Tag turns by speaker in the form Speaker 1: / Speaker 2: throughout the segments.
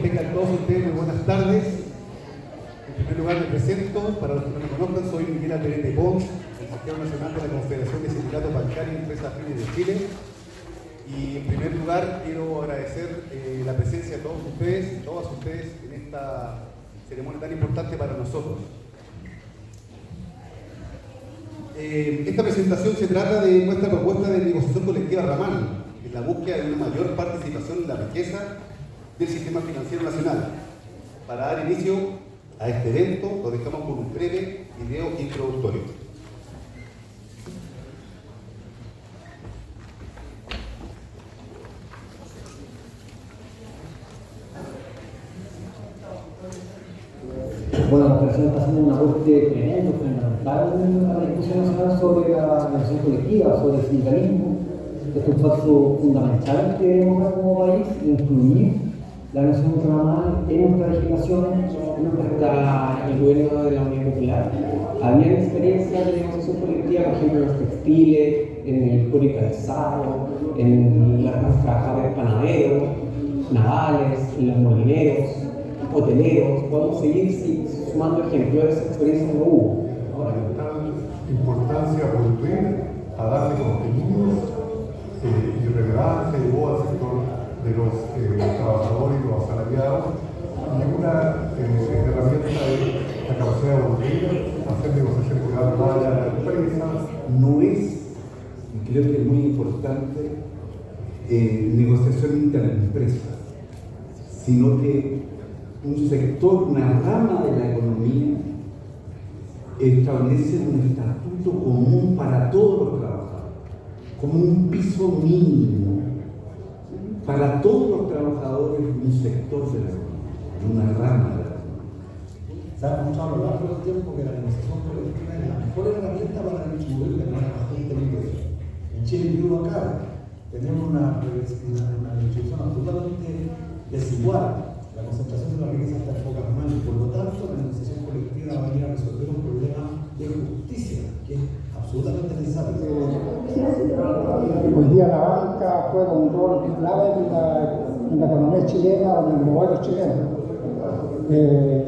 Speaker 1: tengan todos ustedes muy buenas tardes. En primer lugar me presento, para los que no me conozcan, soy Miguel Alberete Pons, consejero nacional de la Confederación de Sindicatos Bancarios y Empresas Afines de Chile. Y en primer lugar quiero agradecer la presencia de todos ustedes y todas ustedes en esta ceremonia tan importante para nosotros. Esta presentación se trata de nuestra propuesta de negociación colectiva ramal, en la búsqueda de una mayor participación en la riqueza del sistema financiero nacional. Para dar inicio a este evento, lo dejamos con un breve video introductorio.
Speaker 2: Bueno, la presentación está haciendo un aporte tremendo, fundamental en la discusión nacional sobre la negociación colectiva, sobre el sindicalismo. Este es un paso fundamental que debemos dar como país, incluir la negociación ramal en nuestra legislación.
Speaker 3: Hasta el gobierno de la Unión Popular había experiencias de negociación colectiva, por ejemplo en los textiles, en el cuero y calzado, en los trabajadores panaderos, navales, en los molineros, hoteleros. Podemos seguir sumando ejemplos de esa experiencia que hubo.
Speaker 4: Ahora, tal importancia volver a darle contenidos y relevancia y voz al sector de los trabajadores y los asalariados, y una herramienta de la capacidad de volver a hacer negociaciones con la empresa.
Speaker 5: No es, y creo que es muy importante, negociación interempresa, sino que un sector, una rama de la economía establece un estatuto común para todos los trabajadores, como un piso mínimo para todos los trabajadores de un sector de la economía, de una rama de la economía.
Speaker 6: Se ha demostrado a lo largo del tiempo que la negociación colectiva es la mejor herramienta para distribuir de manera bastante libre. En Chile y acá tenemos una distribución absolutamente desigual. La concentración de la riqueza está en pocas manos y por lo tanto la negociación colectiva va a ir a resolver un problema de justicia que es absolutamente necesario.
Speaker 7: Hoy día la banca juega un rol clave en la economía chilena o en el modelo chileno,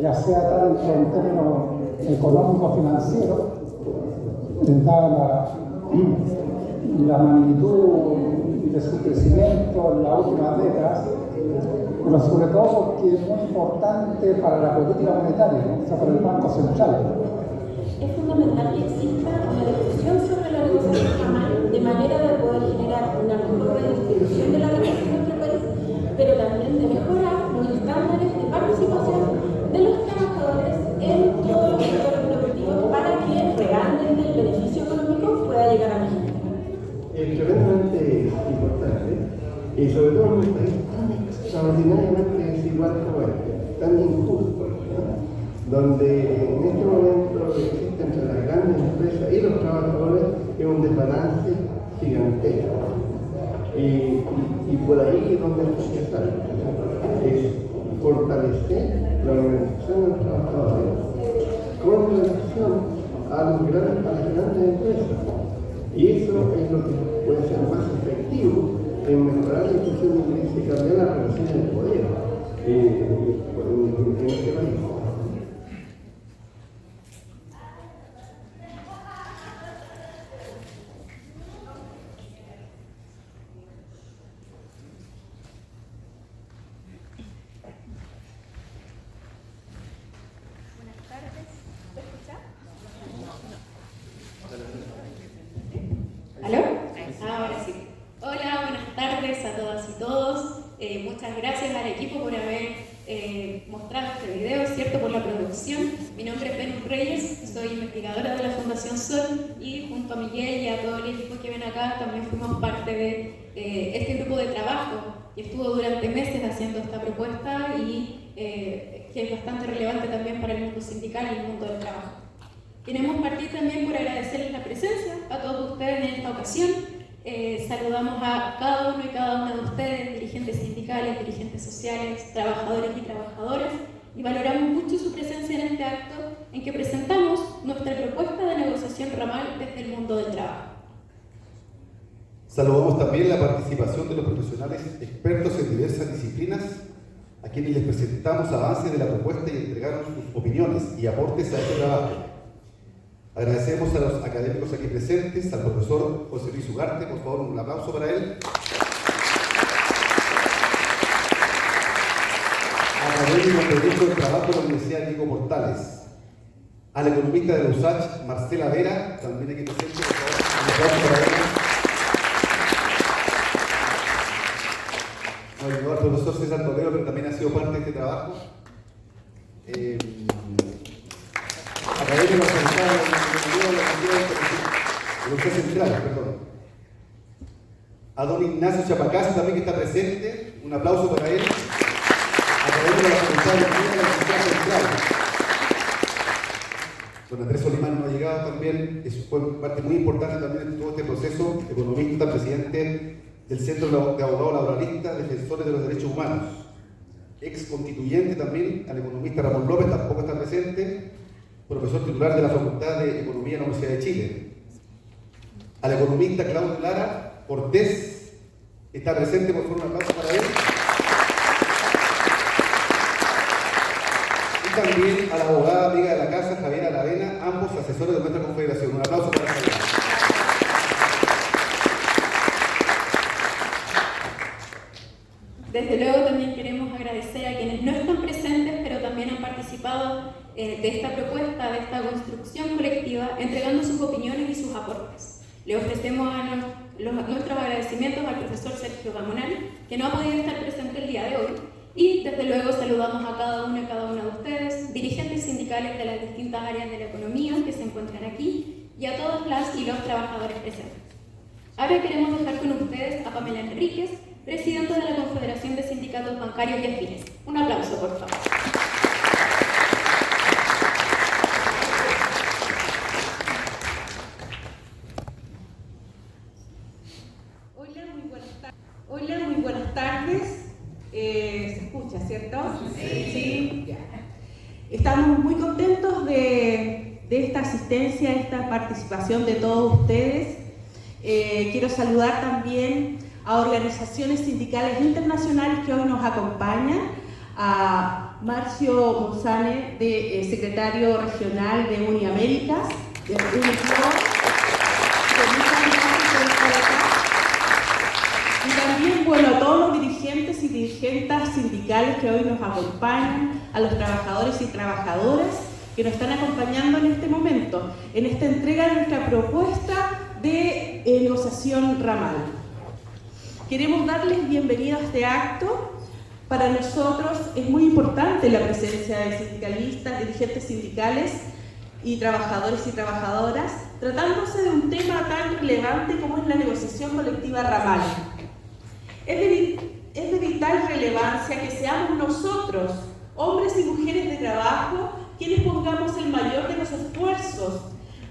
Speaker 7: ya sea tanto en términos económicos financieros, dada la magnitud de su crecimiento en las últimas décadas, pero sobre todo porque es muy importante para la política monetaria, ¿no? O sea, para el Banco Central.
Speaker 8: Es fundamental que exista una discusión sobre la negociación ramal de manera de poder generar una mejor redistribución de la riqueza en nuestro país, pero también de mejorar los estándares de participación de los trabajadores en todos los sectores productivos para que realmente el beneficio económico pueda llegar a la gente.
Speaker 9: Es tremendamente importante y sobre todo en un país tan extraordinariamente desigual como este, tan injusto, ¿no? Donde en este momento existe entre las grandes empresas y los trabajadores un desbalance gigantesco. Y por ahí es donde hay que estar, es fortalecer la organización de los trabajadores con relación a las grandes empresas. Y eso es lo que puede ser más efectivo en mejorar la institución de ingresos y cambiar las relaciones de poder en este país.
Speaker 10: Muchas gracias al equipo por haber mostrado este video, ¿cierto? Por la producción. Mi nombre es Venus Reyes, soy investigadora de la Fundación Sol y junto a Miguel y a todo el equipo que ven acá también fuimos parte de este grupo de trabajo que estuvo durante meses haciendo esta propuesta y que es bastante relevante también para el mundo sindical y el mundo del trabajo. Queremos partir también por agradecerles la presencia a todos ustedes en esta ocasión. Saludamos a cada uno y cada una de ustedes, dirigentes sindicales, dirigentes sociales, trabajadores y trabajadoras, y valoramos mucho su presencia en este acto en que presentamos nuestra propuesta de negociación ramal desde el mundo del trabajo.
Speaker 1: Saludamos también la participación de los profesionales expertos en diversas disciplinas a quienes les presentamos avances de la propuesta y entregaron sus opiniones y aportes a este trabajo. Agradecemos a los académicos aquí presentes, al profesor José Luis Ugarte, por favor un aplauso para él. Académico de Derecho del Trabajo de la Universidad Diego Portales. Al economista de la USACH, Marcela Vera, también aquí presente, por favor, un aplauso para él. Nos ayudó al profesor César Toledo, pero también ha sido parte de este trabajo. Académico organizado de la Universidad Central, perdón. A don Ignacio Chapacaz, también que está presente, un aplauso para él. Académico de la Facultad de la Universidad Central. Don Andrés Solimán no ha llegado también, fue parte muy importante también en todo este proceso, economista, presidente del Centro de Abogados Laboralistas, Defensores de los Derechos Humanos. Ex constituyente también, al economista Ramón López, tampoco está presente, profesor titular de la Facultad de Economía de la Universidad de Chile. Al economista Claudio Lara Cortés, está presente, por favor, un aplauso para él. Y también a la abogada amiga de la casa, Javiera Aravena, ambos asesores de nuestra confederación. Un aplauso para Javiera.
Speaker 10: Desde luego también queremos agradecer a quienes no están presentes, pero también han participado de esta propuesta, de esta construcción colectiva, entregando sus opiniones y sus aportes. Le ofrecemos nuestros agradecimientos al profesor Sergio Gamonal, que no ha podido estar presente el día de hoy, y desde luego saludamos a cada uno y cada una de ustedes, dirigentes sindicales de las distintas áreas de la economía que se encuentran aquí, y a todas las y los trabajadores presentes. Ahora queremos dejar con ustedes a Pamela Enríquez, presidenta de la Confederación de Sindicatos Bancarios y Afines. Un aplauso, por favor.
Speaker 11: Hola, muy buenas tardes. ¿Se escucha, cierto? Sí. Ya. Estamos muy contentos de esta asistencia, esta participación de todos ustedes. Quiero saludar también a organizaciones sindicales internacionales que hoy nos acompañan, a Marcio Monzane, secretario regional de Uniaméricas, de UNIFLOR, y también, bueno, a todos los dirigentes y dirigentes sindicales que hoy nos acompañan, a los trabajadores y trabajadoras que nos están acompañando en este momento, en esta entrega de nuestra propuesta de negociación ramal. Queremos darles bienvenida a este acto. Para nosotros es muy importante la presencia de sindicalistas, dirigentes sindicales y trabajadores y trabajadoras, tratándose de un tema tan relevante como es la negociación colectiva ramal. Es de vital relevancia que seamos nosotros, hombres y mujeres de trabajo, quienes pongamos el mayor de los esfuerzos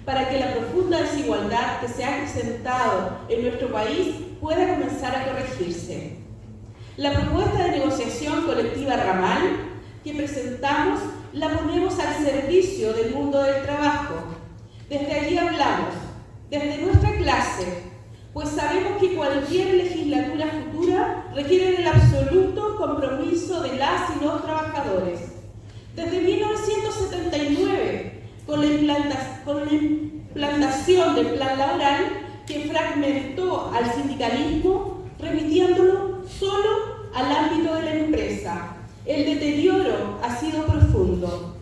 Speaker 11: para que la profunda desigualdad que se ha presentado en nuestro país pueda comenzar a corregirse. La propuesta de negociación colectiva ramal que presentamos la ponemos al servicio del mundo del trabajo. Desde allí hablamos, desde nuestra clase, pues sabemos que cualquier legislatura futura requiere del absoluto compromiso de las y los trabajadores. Desde 1979, con la implantación del plan laboral que fragmentó al sindicalismo, remitiéndolo solo al ámbito de la empresa, el deterioro ha sido profundo.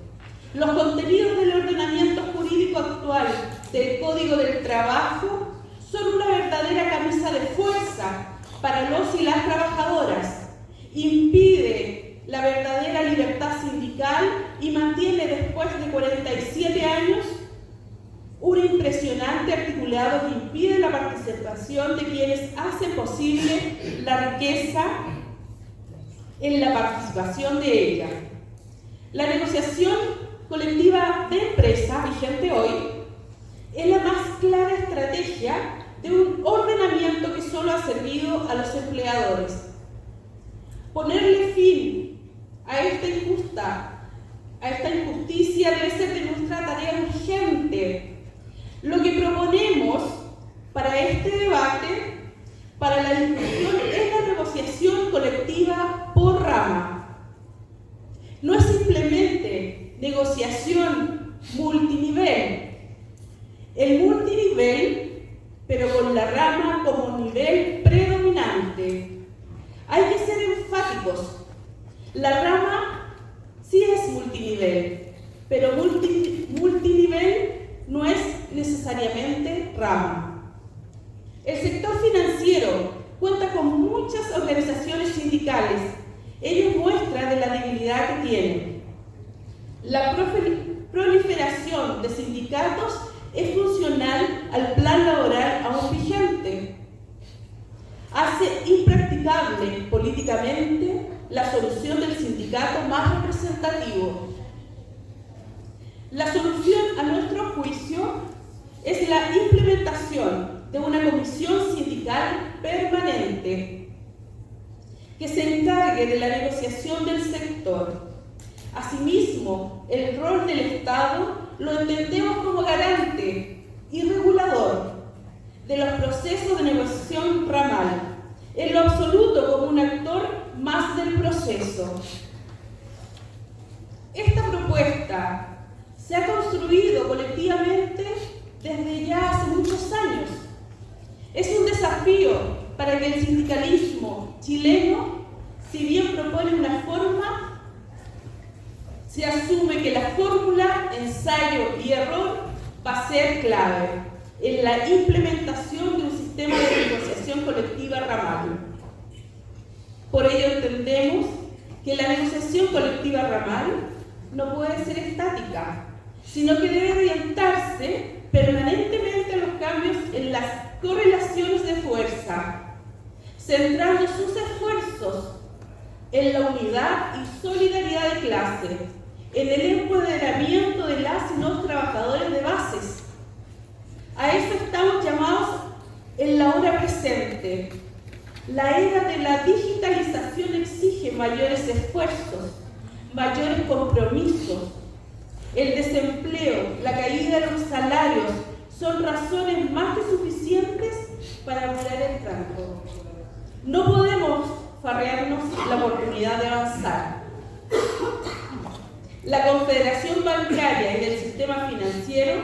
Speaker 11: Los contenidos del ordenamiento jurídico actual del Código del Trabajo son una verdadera camisa de fuerza para los y las trabajadoras. Impide la verdadera libertad sindical y mantiene después de 47 años un impresionante articulado que impide la participación de quienes hacen posible la riqueza en la participación de ella. La negociación colectiva de empresa vigente hoy es la más clara estrategia de un ordenamiento que solo ha servido a los empleadores. Ponerle fin a esta injusticia debe ser de nuestra tarea urgente. Lo que proponemos para este debate, para la discusión, es la negociación colectiva por rama. importante. Hay que ser enfáticos. La rama sí es multinivel, pero multinivel no es necesariamente rama. El sector financiero cuenta con muchas organizaciones sindicales. Ellos muestran de la debilidad que tienen. La proliferación de sindicatos es funcional al plan laboral aún vigente. Hace impracticable políticamente la solución del sindicato más representativo. La solución, a nuestro juicio, es la implementación de una comisión sindical permanente que se encargue de la negociación del sector. Asimismo, el rol del Estado lo entendemos como garante y regulador de los procesos de negociación ramal, en lo absoluto como un actor más del proceso. Esta propuesta se ha construido colectivamente desde ya hace muchos años. Es un desafío para que el sindicalismo chileno, si bien propone una forma, se asume que la fórmula ensayo y error va a ser clave en la implementación de un sistema de negociación colectiva ramal. Por ello entendemos que la negociación colectiva ramal no puede ser estática, sino que debe orientarse permanentemente a los cambios en las correlaciones de fuerza, centrando sus esfuerzos en la unidad y solidaridad de clase, en el empoderamiento de las y los trabajadores de bases. A eso estamos llamados en la hora presente. La era de la digitalización exige mayores esfuerzos, mayores compromisos. El desempleo, la caída de los salarios son razones más que suficientes para apurar el tranco. No podemos farrearnos la oportunidad de avanzar. La Confederación Bancaria y del Sistema Financiero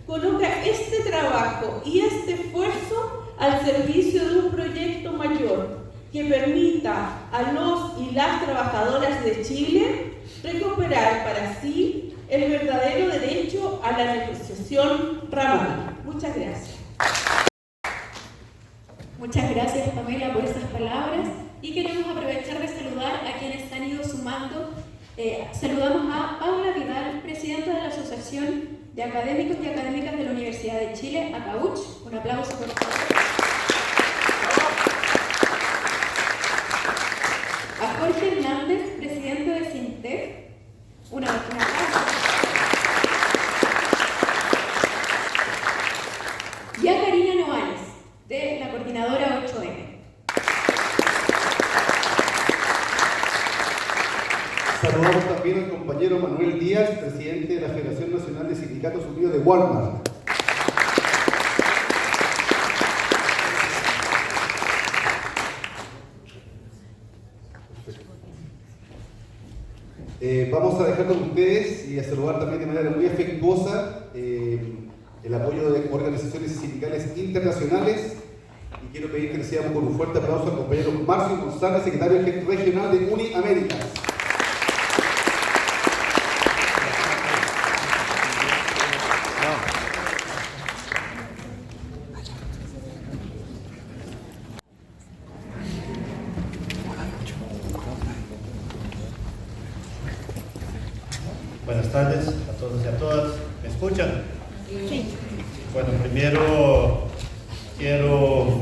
Speaker 11: coloca este trabajo y este esfuerzo al servicio de un proyecto mayor que permita a los y las trabajadoras de Chile recuperar para sí el verdadero derecho a la negociación ramal. Muchas gracias.
Speaker 10: Muchas gracias, Pamela, por esas palabras, y queremos aprovechar de saludar a quienes se han ido sumando. Saludamos a Paula Vidal, presidenta de la Asociación de Académicos y Académicas de la Universidad de Chile, ACAUCH. Un aplauso por favor. A Jorge Hernández, presidente de SINTEF. Un aplauso. Y a Karina Noales, de la coordinadora 8M.
Speaker 1: Saludamos también al compañero Manuel Díaz, presidente de la Federación Nacional de Sindicatos Unidos de Walmart. Vamos a dejar con ustedes y a saludar también de manera muy afectuosa el apoyo de organizaciones sindicales internacionales, y quiero pedir que recibamos con un fuerte aplauso al compañero Marcio González, secretario regional de Uniaméricas.
Speaker 12: Buenas tardes a todos y a todas. ¿Me escuchan? Sí. Bueno, primero quiero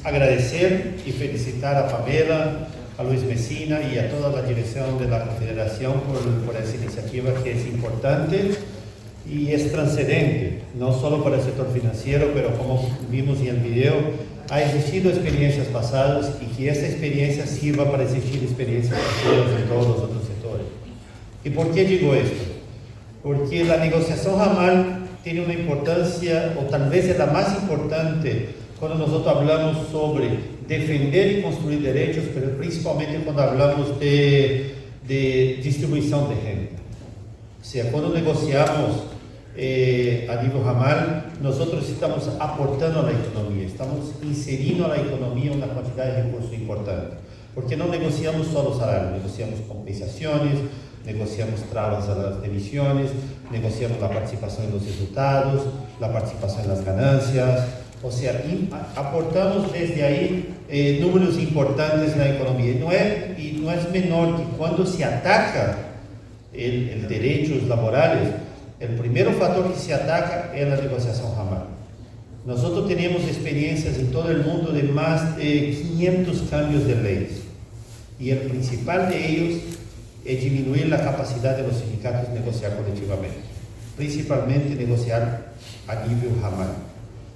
Speaker 12: agradecer y felicitar a Pamela, a Luis Mesina y a toda la dirección de la Confederación por esa iniciativa que es importante y es trascendente, no solo para el sector financiero, pero como vimos en el video, ha existido experiencias pasadas y que esta experiencia sirva para existir experiencias futuras en todos los otros sectores. ¿Y por qué digo esto? Porque la negociación ramal tiene una importancia, o tal vez es la más importante, cuando nosotros hablamos sobre defender y construir derechos, pero principalmente cuando hablamos de distribución de renta. O sea, cuando negociamos a nível ramal, nosotros estamos aportando a la economía, estamos inserindo a la economía una cantidad de recursos importante, porque no negociamos solo salarios, negociamos compensaciones, negociamos trabas a las divisiones, negociamos la participación en los resultados, la participación en las ganancias, o sea, aportamos desde ahí números importantes en la economía. Y no es menor que cuando se ataca el derechos laborales, el primer factor que se ataca es la negociación ramal. Nosotros tenemos experiencias en todo el mundo de más de 500 cambios de leyes, y el principal de ellos es disminuir la capacidad de los sindicatos de negociar colectivamente, principalmente negociar a nivel ramal.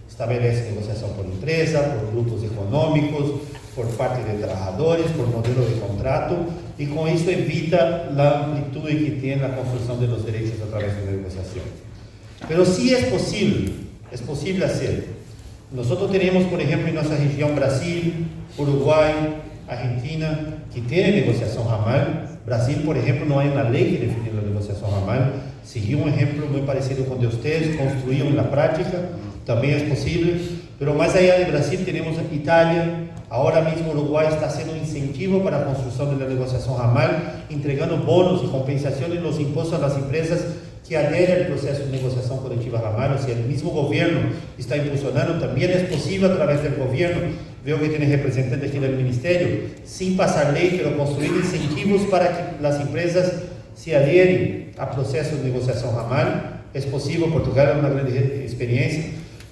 Speaker 12: Estabelece negociación por empresa, por grupos económicos, por parte de trabajadores, por modelo de contrato, y con eso evita la amplitud que tiene la construcción de los derechos a través de la negociación. Pero sí es posible hacer. Nosotros tenemos, por ejemplo, en nuestra región Brasil, Uruguay, Argentina, que tienen negociación ramal. Brasil, por ejemplo, no hay una ley que define la negociación ramal. Seguí un ejemplo muy parecido con el de ustedes, construido en la práctica, también es posible. Pero más allá de Brasil tenemos Italia, ahora mismo Uruguay está haciendo un incentivo para la construcción de la negociación ramal, entregando bonos y compensaciones en los impuestos a las empresas que adhieren al proceso de negociación colectiva ramal. O sea, el mismo gobierno está impulsionando, también es posible a través del gobierno. Veo que tiene representantes aquí del ministerio, sin pasar ley, pero construir incentivos para que las empresas se adhieren a procesos de negociación ramal. Es posible, Portugal es una gran experiencia.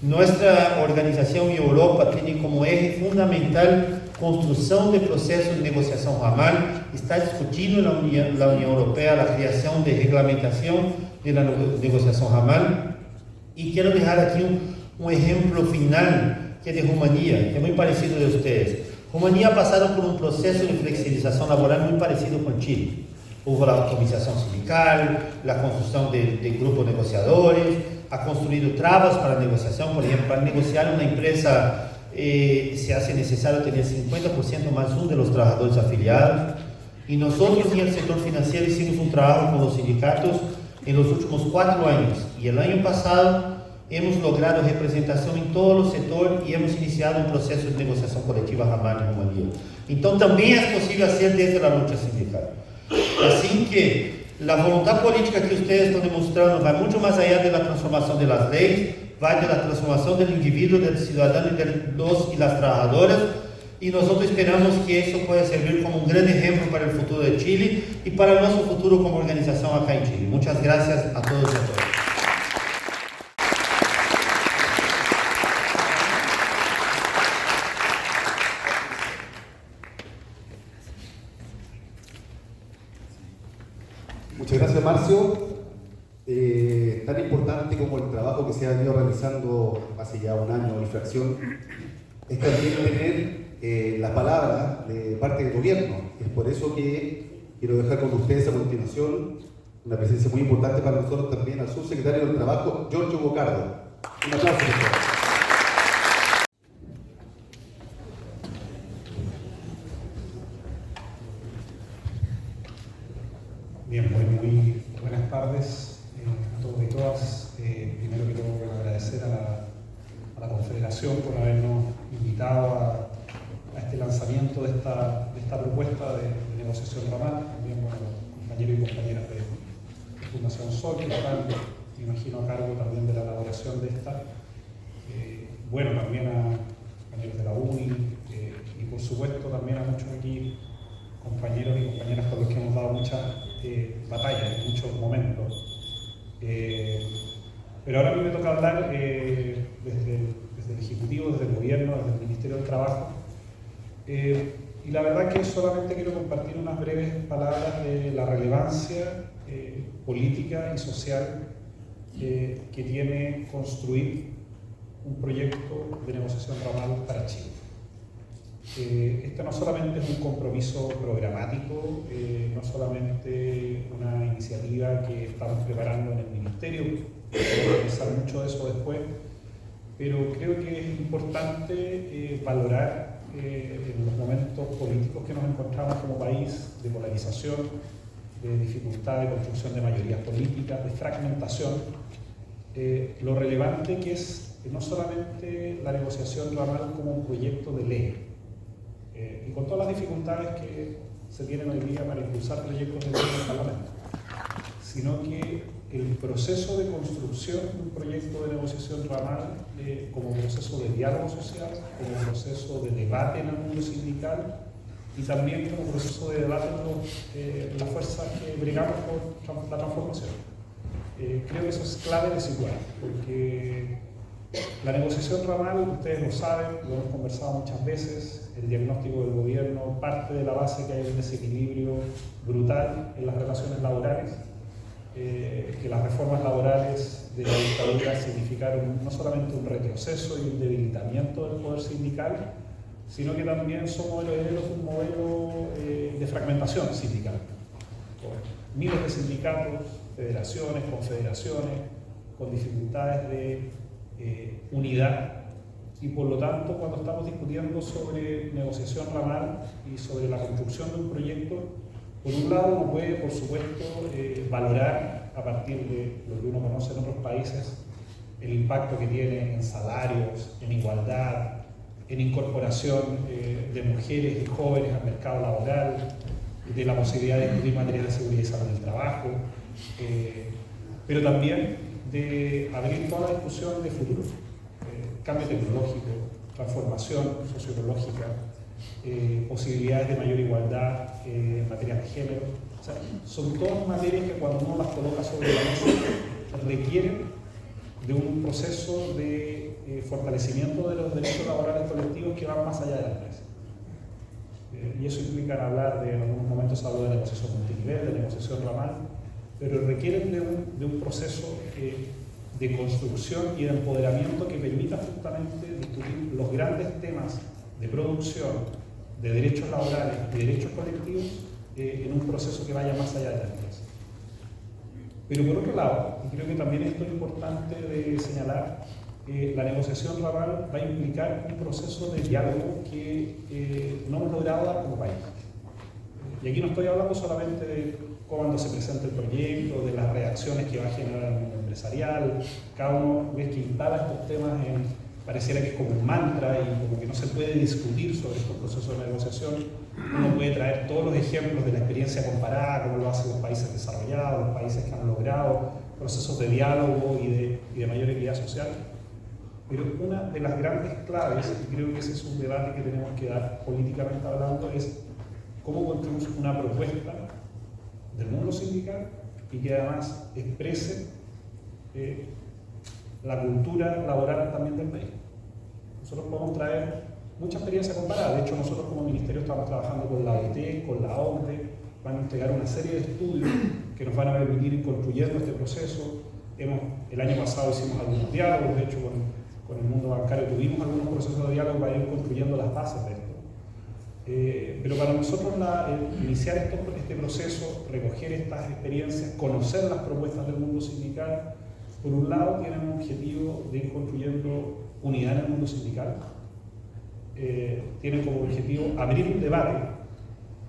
Speaker 12: Nuestra organización en Europa tiene como eje fundamental construcción de procesos de negociación ramal. Está discutiendo en la Unión Europea la creación de reglamentación de la negociación ramal. Y quiero dejar aquí un ejemplo final, que es de Rumanía, que es muy parecido de ustedes. Rumanía ha pasado por un proceso de flexibilización laboral muy parecido con Chile. Hubo la atomización sindical, la construcción de grupos negociadores, ha construido trabas para la negociación. Por ejemplo, para negociar una empresa se hace necesario tener 50% más uno de los trabajadores afiliados. Y nosotros en el sector financiero hicimos un trabajo con los sindicatos en los últimos 4 años. Y el año pasado hemos logrado representación en todos los sectores y hemos iniciado un proceso de negociación colectiva ramal en Rumanía. Entonces también es posible hacer desde la lucha sindical. Así que la voluntad política que ustedes están demostrando va mucho más allá de la transformación de las leyes, va de la transformación del individuo, del ciudadano y de los y las trabajadoras. Y nosotros esperamos que eso pueda servir como un gran ejemplo para el futuro de Chile y para nuestro futuro como organización acá en Chile. Muchas gracias a todos y a todas.
Speaker 1: Muchas gracias, Marcio. Tan importante como el trabajo que se ha venido realizando hace ya un año y fracción, es también tener la palabra de parte del gobierno. Es por eso que quiero dejar con ustedes a continuación una presencia muy importante para nosotros también al subsecretario del Trabajo, Giorgio Bocardo. Un aplauso, por favor.
Speaker 13: Bien, muy buenas tardes a todos y todas. Primero quiero agradecer a la Confederación por habernos invitado a este lanzamiento de esta propuesta de negociación ramal. También a los compañeros y compañeras de Fundación Sol, que están, me imagino, a cargo también de la elaboración de esta. Bueno, también a compañeros de la UNI y por supuesto también a muchos aquí compañeros y compañeras con los que hemos dado muchas batallas en muchos momentos. Pero ahora a mí me toca hablar desde el Ejecutivo, desde el Gobierno, desde el Ministerio del Trabajo. Y la verdad que solamente quiero compartir unas breves palabras de la relevancia política y social que tiene construir un proyecto de negociación ramal para Chile. Este no solamente es un compromiso programático, no solamente una iniciativa que estamos preparando en el Ministerio, vamos a pensar mucho de eso después, pero creo que es importante valorar en los momentos políticos que nos encontramos como país, de polarización, de dificultad de construcción de mayorías políticas, de fragmentación, lo relevante que es no solamente la negociación ramal como un proyecto de ley, y con todas las dificultades que se tienen hoy día para impulsar proyectos de ley en el Parlamento, sino que el proceso de construcción de un proyecto de negociación ramal como proceso de diálogo social, como proceso de debate en el mundo sindical y también como proceso de debate en las fuerzas que brigamos por la transformación. Creo que eso es clave de situar, porque la negociación ramal, ustedes lo saben, lo hemos conversado muchas veces, el diagnóstico del gobierno parte de la base que hay un desequilibrio brutal en las relaciones laborales, que las reformas laborales de la dictadura significaron no solamente un retroceso y un debilitamiento del poder sindical, sino que también somos herederos de un modelo de fragmentación sindical, con miles de sindicatos, federaciones, confederaciones, con dificultades de unidad, y por lo tanto cuando estamos discutiendo sobre negociación ramal y sobre la construcción de un proyecto, por un lado uno puede por supuesto valorar a partir de lo que uno conoce en otros países el impacto que tiene en salarios, en igualdad, en incorporación de mujeres y jóvenes al mercado laboral, de la posibilidad de discutir materias de seguridad y salud del trabajo, pero también de abrir toda la discusión de futuro, cambio tecnológico, transformación sociológica, posibilidades de mayor igualdad en materia de género. O sea, son todas materias que cuando uno las coloca sobre la mesa requieren de un proceso de fortalecimiento de los derechos laborales colectivos que van más allá de la empresa. Y eso implica hablar en algunos momentos hablo de negociación multinivel, de negociación ramal, pero requieren de un proceso de construcción y de empoderamiento que permita justamente discutir los grandes temas de producción, de derechos laborales y derechos colectivos en un proceso que vaya más allá de la empresa. Pero por otro lado, y creo que también esto es importante de señalar, la negociación ramal va a implicar un proceso de diálogo que no hemos logrado dar como país. Y aquí no estoy hablando solamente de cuando se presenta el proyecto, de las reacciones que va a generar el mundo empresarial. Cada uno ve que instala estos temas pareciera que es como un mantra y como que no se puede discutir sobre estos procesos de negociación. Uno puede traer todos los ejemplos de la experiencia comparada, como lo hacen los países desarrollados, los países que han logrado procesos de diálogo y de mayor equidad social. Pero una de las grandes claves, y creo que ese es un debate que tenemos que dar políticamente hablando, es cómo construimos una propuesta del mundo sindical y que además exprese la cultura laboral también del país. Nosotros podemos traer mucha experiencia comparada. De hecho, nosotros como ministerio estamos trabajando con la OIT, con la OCDE, van a entregar una serie de estudios que nos van a permitir ir construyendo este proceso. El año pasado hicimos algunos diálogos, de hecho con el mundo bancario tuvimos algunos procesos de diálogo para ir construyendo las bases de esto. Pero para nosotros iniciar este proceso, recoger estas experiencias, conocer las propuestas del mundo sindical, por un lado tienen un objetivo de ir construyendo unidad en el mundo sindical, tienen como objetivo abrir un debate,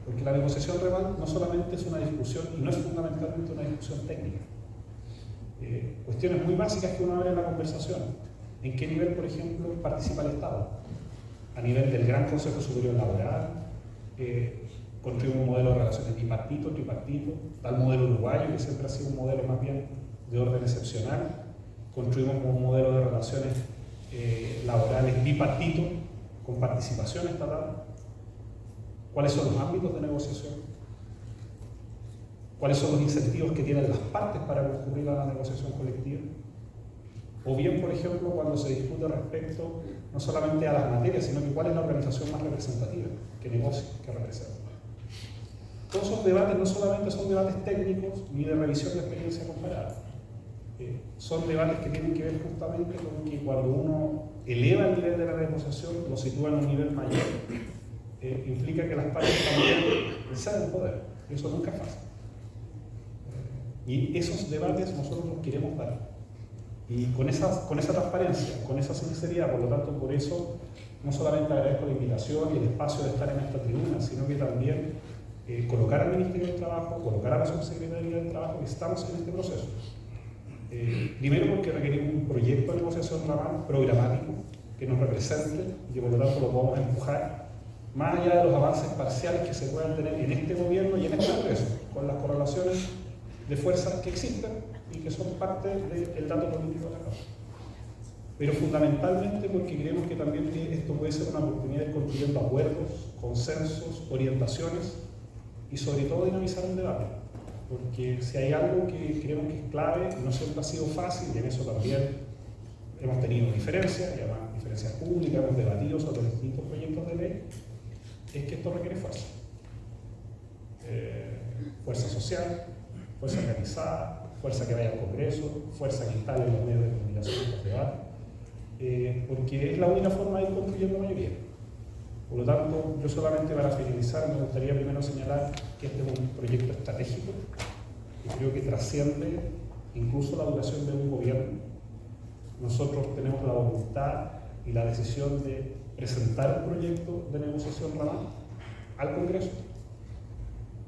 Speaker 13: porque la negociación ramal no solamente es una discusión y no es fundamentalmente una discusión técnica. Cuestiones muy básicas que uno abre en la conversación. ¿En qué nivel, por ejemplo, participa el Estado? A nivel del Gran Consejo Superior Laboral, construimos un modelo de relaciones bipartito, tripartito, tal modelo uruguayo, que siempre ha sido un modelo más bien de orden excepcional. Construimos un modelo de relaciones laborales bipartito, con participación estatal. ¿Cuáles son los ámbitos de negociación? ¿Cuáles son los incentivos que tienen las partes para concurrir a la negociación colectiva? O bien, por ejemplo, cuando se discute respecto no solamente a las materias, sino que cuál es la organización más representativa, que negocie, que representa. Todos esos debates no solamente son debates técnicos ni de revisión de experiencia comparada. Son debates que tienen que ver justamente con que cuando uno eleva el nivel de la negociación, lo sitúa en un nivel mayor, implica que las partes también ceden poder. Eso nunca es fácil. Y esos debates nosotros los queremos dar. Y con esa transparencia, con esa sinceridad, por lo tanto, por eso no solamente agradezco la invitación y el espacio de estar en esta tribuna, sino que también colocar al Ministerio del Trabajo, colocar a la Subsecretaría del Trabajo, que estamos en este proceso. Primero porque requerimos un proyecto de negociación ramal programático que nos represente y que por lo tanto lo podamos empujar más allá de los avances parciales que se puedan tener en este gobierno y en este Congreso, con las correlaciones de fuerzas que existen y que son parte del dato político de la Cámara. Pero fundamentalmente porque creemos que también esto puede ser una oportunidad de ir construyendo acuerdos, consensos, orientaciones y sobre todo dinamizar un debate. Porque si hay algo que creemos que es clave, no siempre ha sido fácil y en eso también hemos tenido diferencias, y además diferencias públicas, hemos debatido sobre distintos proyectos de ley, es que esto requiere fuerza. Fuerza social, fuerza organizada, fuerza que vaya al Congreso, fuerza que instale los medios de comunicación y los debates, porque es la única forma de ir construyendo mayoría. Por lo tanto, yo solamente para finalizar me gustaría primero señalar que este es un proyecto estratégico que creo que trasciende incluso la duración de un gobierno. Nosotros tenemos la voluntad y la decisión de presentar un proyecto de negociación ramal al Congreso.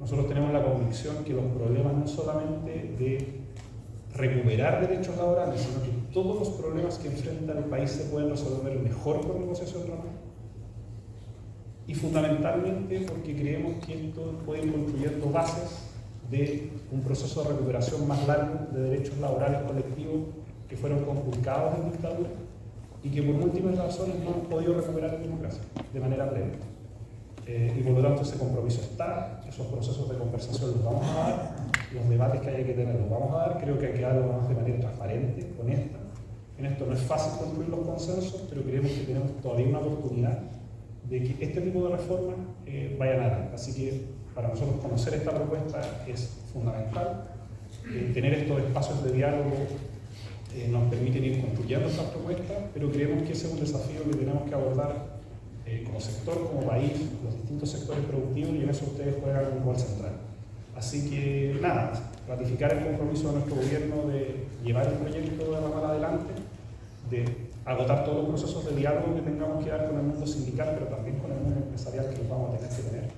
Speaker 13: Nosotros tenemos la convicción que los problemas no solamente de recuperar derechos laborales, sino que todos los problemas que enfrenta el país se pueden resolver mejor con negociación ramal. Y fundamentalmente porque creemos que esto puede ir construyendo bases de un proceso de recuperación más largo de derechos laborales colectivos que fueron conculcados en dictadura y que por múltiples razones no han podido recuperar en democracia de manera plena. Y por lo tanto ese compromiso está, esos procesos de conversación los vamos a dar, los debates que haya que tener los vamos a dar, creo que hay que darlo más de manera transparente, honesta. En esto no es fácil construir los consensos, pero creemos que tenemos todavía una oportunidad de que este tipo de reformas vayan a dar. Así que para nosotros conocer esta propuesta es fundamental. Tener estos espacios de diálogo nos permiten ir construyendo estas propuestas, pero creemos que ese es un desafío que tenemos que abordar como sector, como país, los distintos sectores productivos, y en eso ustedes juegan un rol central. Así que nada, ratificar el compromiso de nuestro gobierno de llevar el proyecto de ramal adelante, de agotar todos los procesos de diálogo que tengamos que dar con el mundo sindical, pero también con el mundo empresarial que los vamos a tener que tener.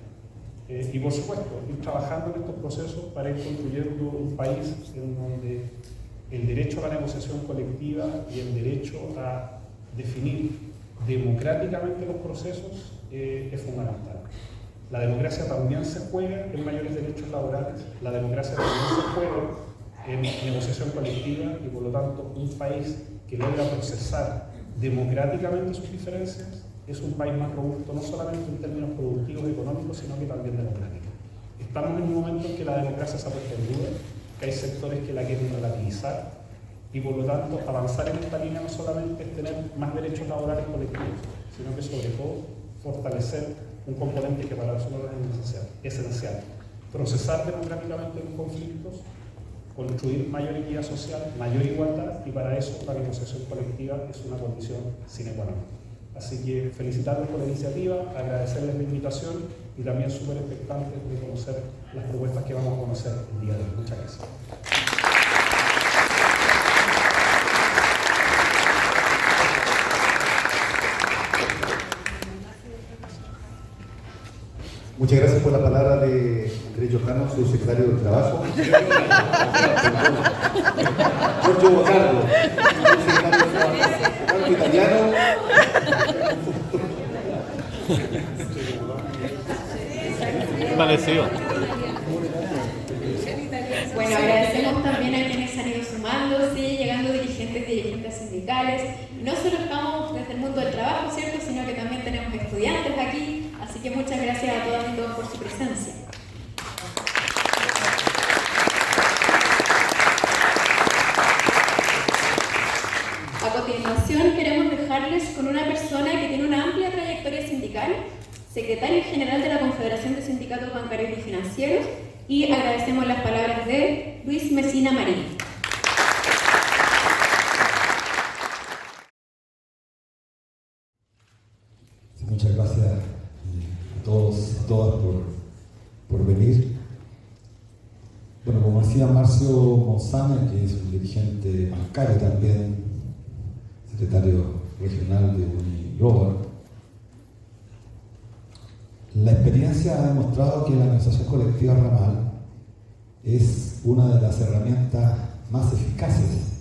Speaker 13: Y por supuesto, ir trabajando en estos procesos para ir construyendo un país en donde el derecho a la negociación colectiva y el derecho a definir democráticamente los procesos es fundamental. La democracia también se juega en mayores derechos laborales, la democracia también se juega en negociación colectiva y por lo tanto un país que logra procesar democráticamente sus diferencias es un país más robusto, no solamente en términos productivos y económicos, sino que también democrático. Estamos en un momento en que la democracia se ha puesto en duda, que hay sectores que la quieren relativizar y por lo tanto avanzar en esta línea no solamente es tener más derechos laborales colectivos, sino que sobre todo fortalecer un componente que para nosotros es esencial. Procesar democráticamente los conflictos, construir mayor equidad social, mayor igualdad, y para eso la negociación colectiva es una condición sine qua non. Así que felicitarles por la iniciativa, agradecerles la invitación y también súper expectantes de conocer las propuestas que vamos a conocer el día de hoy. Muchas gracias.
Speaker 1: Muchas gracias por la palabra de Andrés Jojano, su secretario del Trabajo. Giorgio Bocardo, su secretario del Trabajo italiano.
Speaker 14: Parecido.
Speaker 10: Bueno, agradecemos también a quienes han ido sumándose, llegando dirigentes sindicales. No solo estamos desde el mundo del trabajo, ¿cierto?, sino que también tenemos estudiantes aquí, así que muchas gracias a todas y todos por su presencia. A continuación queremos dejarles con una persona que tiene una amplia trayectoria sindical, secretario general de la Confederación de Sindicatos Bancarios y Financieros, y agradecemos las palabras de Luis Mesina Marín.
Speaker 15: Muchas gracias a todos y todas por venir. Bueno, como decía Marcio Monzana, que es un dirigente bancario también, secretario regional de Uniglobal, la experiencia ha demostrado que la negociación colectiva ramal es una de las herramientas más eficaces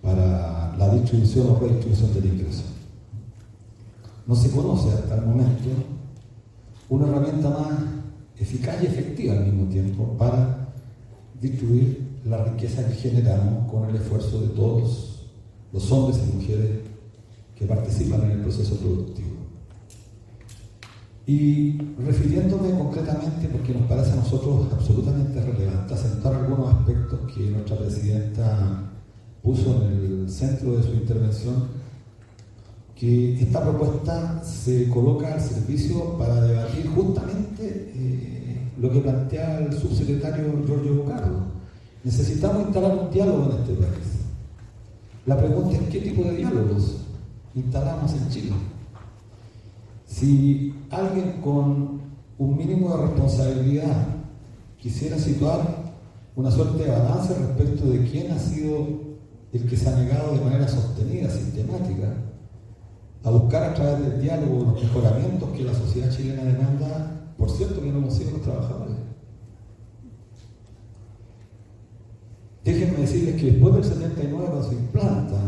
Speaker 15: para la distribución o redistribución del ingreso. No se conoce hasta el momento una herramienta más eficaz y efectiva al mismo tiempo para distribuir la riqueza que generamos con el esfuerzo de todos los hombres y mujeres que participan en el proceso productivo. Y refiriéndome concretamente, porque nos parece a nosotros absolutamente relevante, acentuar algunos aspectos que nuestra presidenta puso en el centro de su intervención, que esta propuesta se coloca al servicio para debatir justamente lo que plantea el subsecretario Giorgio Bucardo. Necesitamos instalar un diálogo en este país. La pregunta es: ¿qué tipo de diálogos instalamos en Chile? Si alguien con un mínimo de responsabilidad quisiera situar una suerte de balance respecto de quién ha sido el que se ha negado de manera sostenida, sistemática, a buscar a través del diálogo los mejoramientos que la sociedad chilena demanda, por cierto que no hemos sido los trabajadores. Déjenme decirles que después del 79, cuando se implanta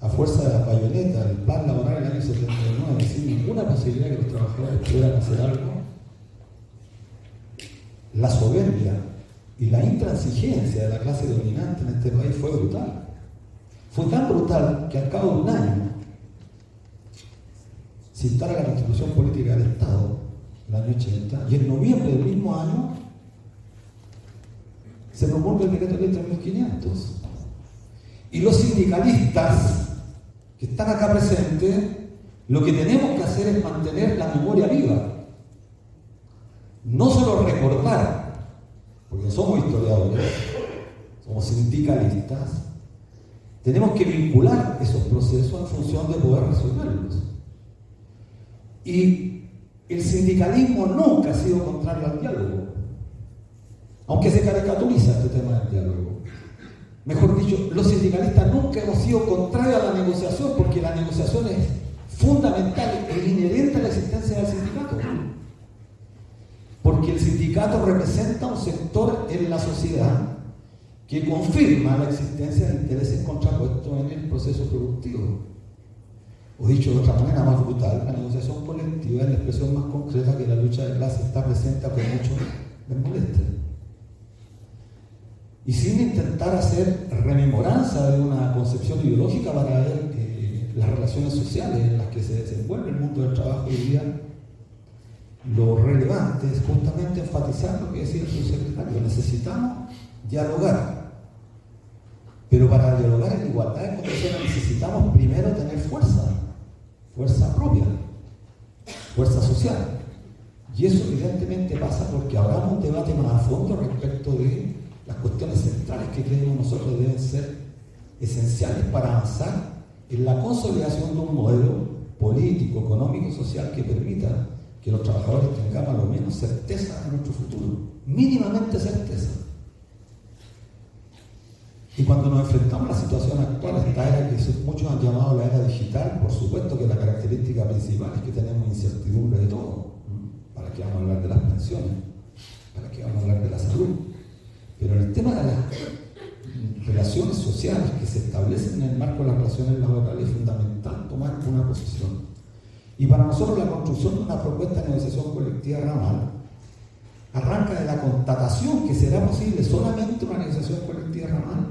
Speaker 15: a fuerza de la bayoneta el plan laboral del año 79, sin ninguna posibilidad de que los trabajadores pudieran hacer algo, la soberbia y la intransigencia de la clase dominante en este país fue brutal. Fue tan brutal que al cabo de un año se instala la Constitución Política del Estado, en el año 80, y en noviembre del mismo año se promulga el decreto ley 3500. Y los sindicalistas que están acá presentes, lo que tenemos que hacer es mantener la memoria viva. No solo recordar, porque no somos historiadores, somos sindicalistas, tenemos que vincular esos procesos en función de poder resolverlos. Y el sindicalismo nunca ha sido contrario al diálogo, aunque se caricaturiza este tema del diálogo. Mejor dicho, los sindicalistas nunca hemos sido contrarios a la negociación, porque la negociación es fundamental e inherente a la existencia del sindicato. Porque el sindicato representa un sector en la sociedad que confirma la existencia de intereses contrapuestos en el proceso productivo. O dicho de otra manera más brutal, la negociación colectiva es la expresión más concreta que la lucha de clase está presente con mucho les moleste. Y sin intentar hacer rememoranza de una concepción ideológica para ver las relaciones sociales en las que se desenvuelve el mundo del trabajo hoy día, lo relevante es justamente enfatizar lo que decía el subsecretario. Necesitamos dialogar, pero para dialogar en igualdad de condiciones necesitamos primero tener fuerza propia, fuerza social. Y eso evidentemente pasa porque habrá un debate más a fondo respecto de las cuestiones centrales que creemos nosotros deben ser esenciales para avanzar en la consolidación de un modelo político, económico, social que permita que los trabajadores tengamos a lo menos certeza en nuestro futuro, mínimamente certeza. Y cuando nos enfrentamos a la situación actual, esta era que muchos han llamado la era digital, por supuesto que la característica principal es que tenemos incertidumbre de todo. ¿Para qué vamos a hablar de las pensiones? ¿Para qué vamos a hablar de la salud? Pero en el tema de las relaciones sociales que se establecen en el marco de las relaciones laborales es fundamental tomar una posición. Y para nosotros la construcción de una propuesta de negociación colectiva ramal arranca de la constatación que será posible solamente una negociación colectiva ramal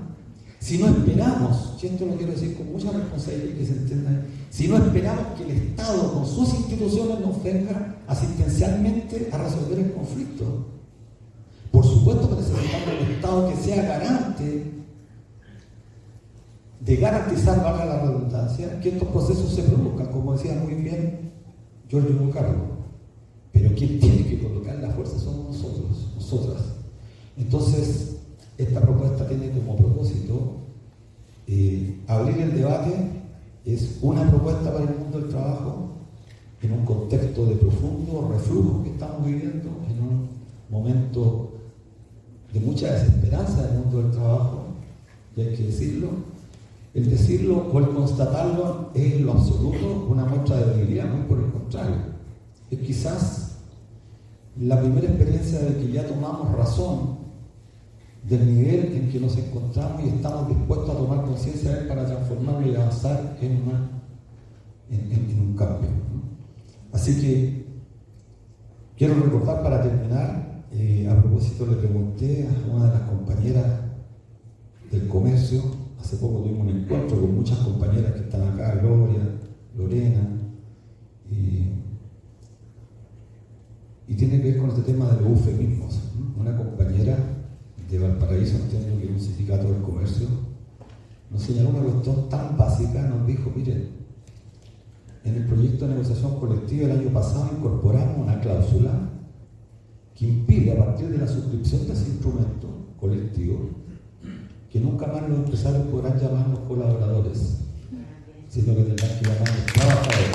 Speaker 15: si no esperamos, y esto lo quiero decir con mucha responsabilidad que se entienda, si no esperamos que el Estado con sus instituciones nos venga asistencialmente a resolver el conflicto. Por supuesto que necesitamos un Estado que sea garante de garantizar, valga la redundancia, que estos procesos se produzcan, como decía muy bien Giorgio Bucardo. Pero quien tiene que colocar la fuerza somos nosotros, nosotras. Entonces, esta propuesta tiene como propósito abrir el debate. Es una propuesta para el mundo del trabajo en un contexto de profundo reflujo que estamos viviendo, en un momento de mucha desesperanza del mundo del trabajo, y hay que decirlo. El decirlo o el constatarlo es en lo absoluto una muestra de debilidad, muy por el contrario. Es quizás la primera experiencia de que ya tomamos razón del nivel en que nos encontramos y estamos dispuestos a tomar conciencia de él para transformarlo y avanzar en un cambio. Así que quiero recordar para terminar, a propósito le pregunté a una de las compañeras del comercio, hace poco tuvimos un encuentro con muchas compañeras que están acá, Gloria, Lorena, y tiene que ver con este tema de los eufemismos. Una compañera de Valparaíso, entiendo que es un sindicato del comercio, nos señaló una cuestión tan básica, nos dijo, miren, en el proyecto de negociación colectiva el año pasado incorporamos una cláusula que impide a partir de la suscripción de ese instrumento colectivo que nunca más los empresarios podrán llamarnos colaboradores, sino que tendrán que llamarnos trabajadores.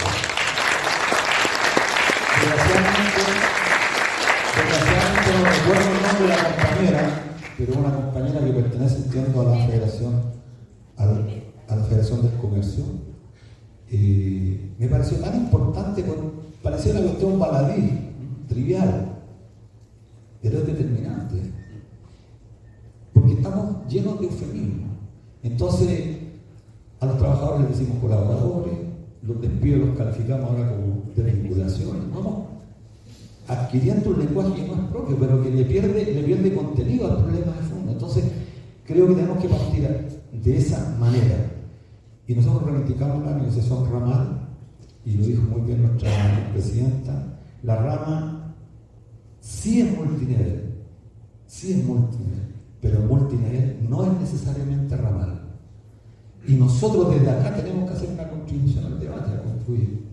Speaker 15: Desgraciadamente no recuerdo el nombre de la compañera, pero es una compañera que pertenece, entiendo, a la Federación del Comercio. Me pareció tan importante, parecía una cuestión baladí, trivial, pero es determinante, porque estamos llenos de eufemismo. Entonces, a los trabajadores les decimos colaboradores, los despidos los calificamos ahora como desvinculaciones. Vamos adquiriendo un lenguaje que no es propio, pero que le pierde contenido al problema de fondo. Entonces, creo que tenemos que partir de esa manera. Y nosotros reivindicamos la negociación ramal, y lo dijo muy bien nuestra presidenta, la rama sí es multinivel, pero el multinivel no es necesariamente ramal. Y nosotros desde acá tenemos que hacer una contribución al debate, a construir.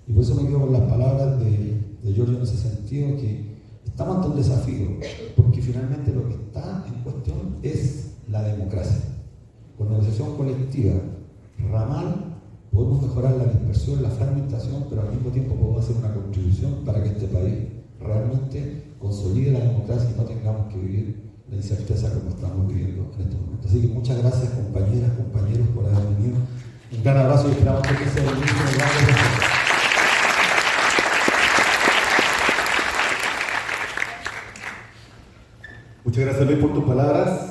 Speaker 15: Y por eso me quedo con las palabras de Giorgio en ese sentido, que estamos ante un desafío, porque finalmente lo que está en cuestión es la democracia. Con negociación colectiva, ramal, podemos mejorar la dispersión, la fragmentación, pero al mismo tiempo podemos hacer una contribución para que este país realmente consolide la democracia y no tengamos que vivir la incerteza como estamos viviendo en este momento. Así que muchas gracias, compañeras, compañeros, por haber venido. Un gran abrazo y esperamos que sea el inicio de la conversación.
Speaker 1: Muchas gracias, Luis, por tus palabras.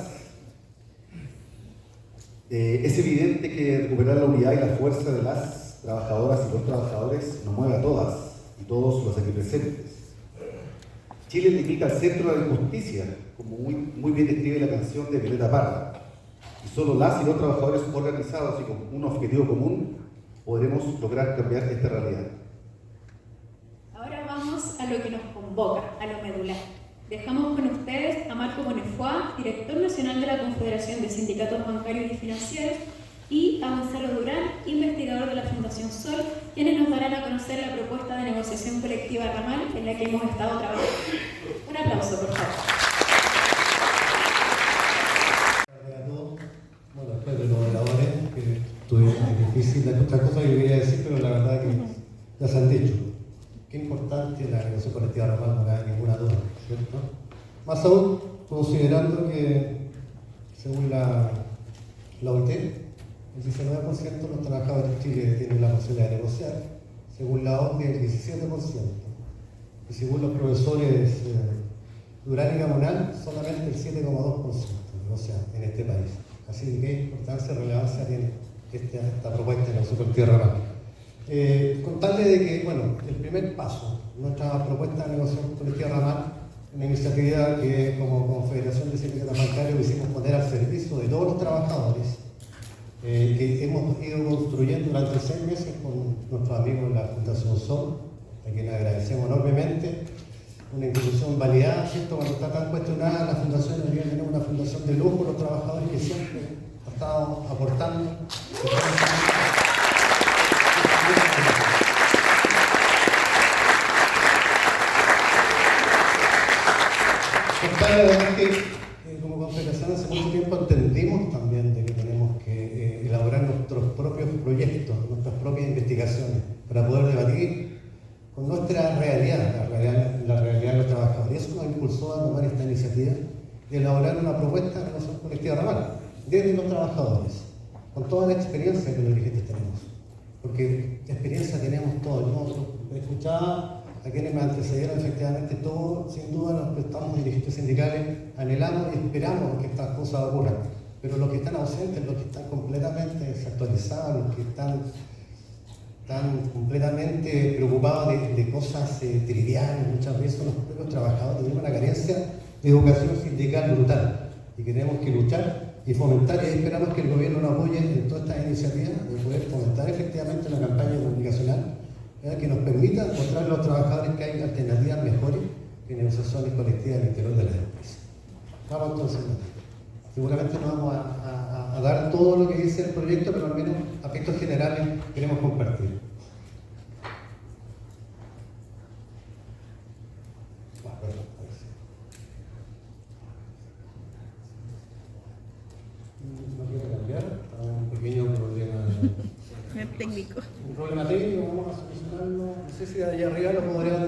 Speaker 1: Es evidente que recuperar la unidad y la fuerza de las trabajadoras y los trabajadores nos mueve a todas y todos los aquí presentes. Chile le indica al centro de la injusticia, como muy bien describe la canción de Violeta Parra. Y solo las y los trabajadores organizados y con un objetivo común podremos lograr cambiar esta realidad.
Speaker 10: Ahora vamos a lo que nos convoca, a lo medular. Dejamos con ustedes a Marco Bonnefoy, director nacional de la Confederación de Sindicatos Bancarios y Financieros, y a Gonzalo Durán, investigador de la Fundación Sol, quienes nos darán a conocer la propuesta de negociación colectiva ramal en la que hemos estado trabajando. Un aplauso, por favor.
Speaker 14: Bueno, después de los oradores, que es difícil de muchas cosas que yo quería decir, pero la verdad que ya se han dicho. Qué importante la negociación colectiva ramal, no hay ninguna duda, ¿cierto? Más aún, considerando que, según la OIT, el 19% de los trabajadores de Chile tienen la posibilidad de negociar, según la OCDE el 17%, y según los profesores Durán y Gamonal, solamente el 7,2% negocia en este país. Así que qué importancia y relevancia tiene esta propuesta de negociación colectiva ramal. Contarle de que, bueno, el primer paso, nuestra propuesta de negociación colectiva ramal, una iniciativa que como Confederación de Sindicatos Bancarios quisimos poner al servicio de todos los trabajadores, que hemos ido construyendo durante 6 meses con nuestros amigos de la Fundación Sol, a quienes agradecemos enormemente. Una institución validada, ¿cierto? Cuando está tan cuestionada, la fundación debería tener una fundación de lujo, los trabajadores que siempre ha estado aportando. Además que como Confederación hace mucho tiempo entendimos también de que tenemos que elaborar nuestros propios proyectos, nuestras propias investigaciones, para poder debatir con nuestra realidad, la realidad de los trabajadores. Y eso nos impulsó a tomar esta iniciativa de elaborar una propuesta de negociación colectiva ramal, desde los trabajadores, con toda la experiencia que los dirigentes tenemos. Porque experiencia tenemos todos. Yo escuchaba a quienes me antecedieron, efectivamente, todos, sin duda, los que estamos dirigentes sindicales, anhelamos y esperamos que estas cosas ocurran. Pero los que están ausentes, los que están completamente desactualizados, los que están completamente preocupados de cosas triviales, muchas veces son los propios trabajadores. Tenemos una carencia de educación sindical brutal y tenemos que luchar y fomentar, y esperamos que el gobierno nos apoye en todas estas iniciativas de poder fomentar efectivamente una campaña comunicacional que nos permita mostrar a los trabajadores que hay alternativas mejores que negociaciones colectivas al interior de las empresas. Vamos entonces, seguramente no vamos a dar todo lo que dice el proyecto, pero al menos aspectos generales queremos compartir. No quiero cambiar, un pequeño problema
Speaker 16: técnico.
Speaker 14: Un problema técnico, vamos a solucionarlo. No sé si de allá arriba lo podrían,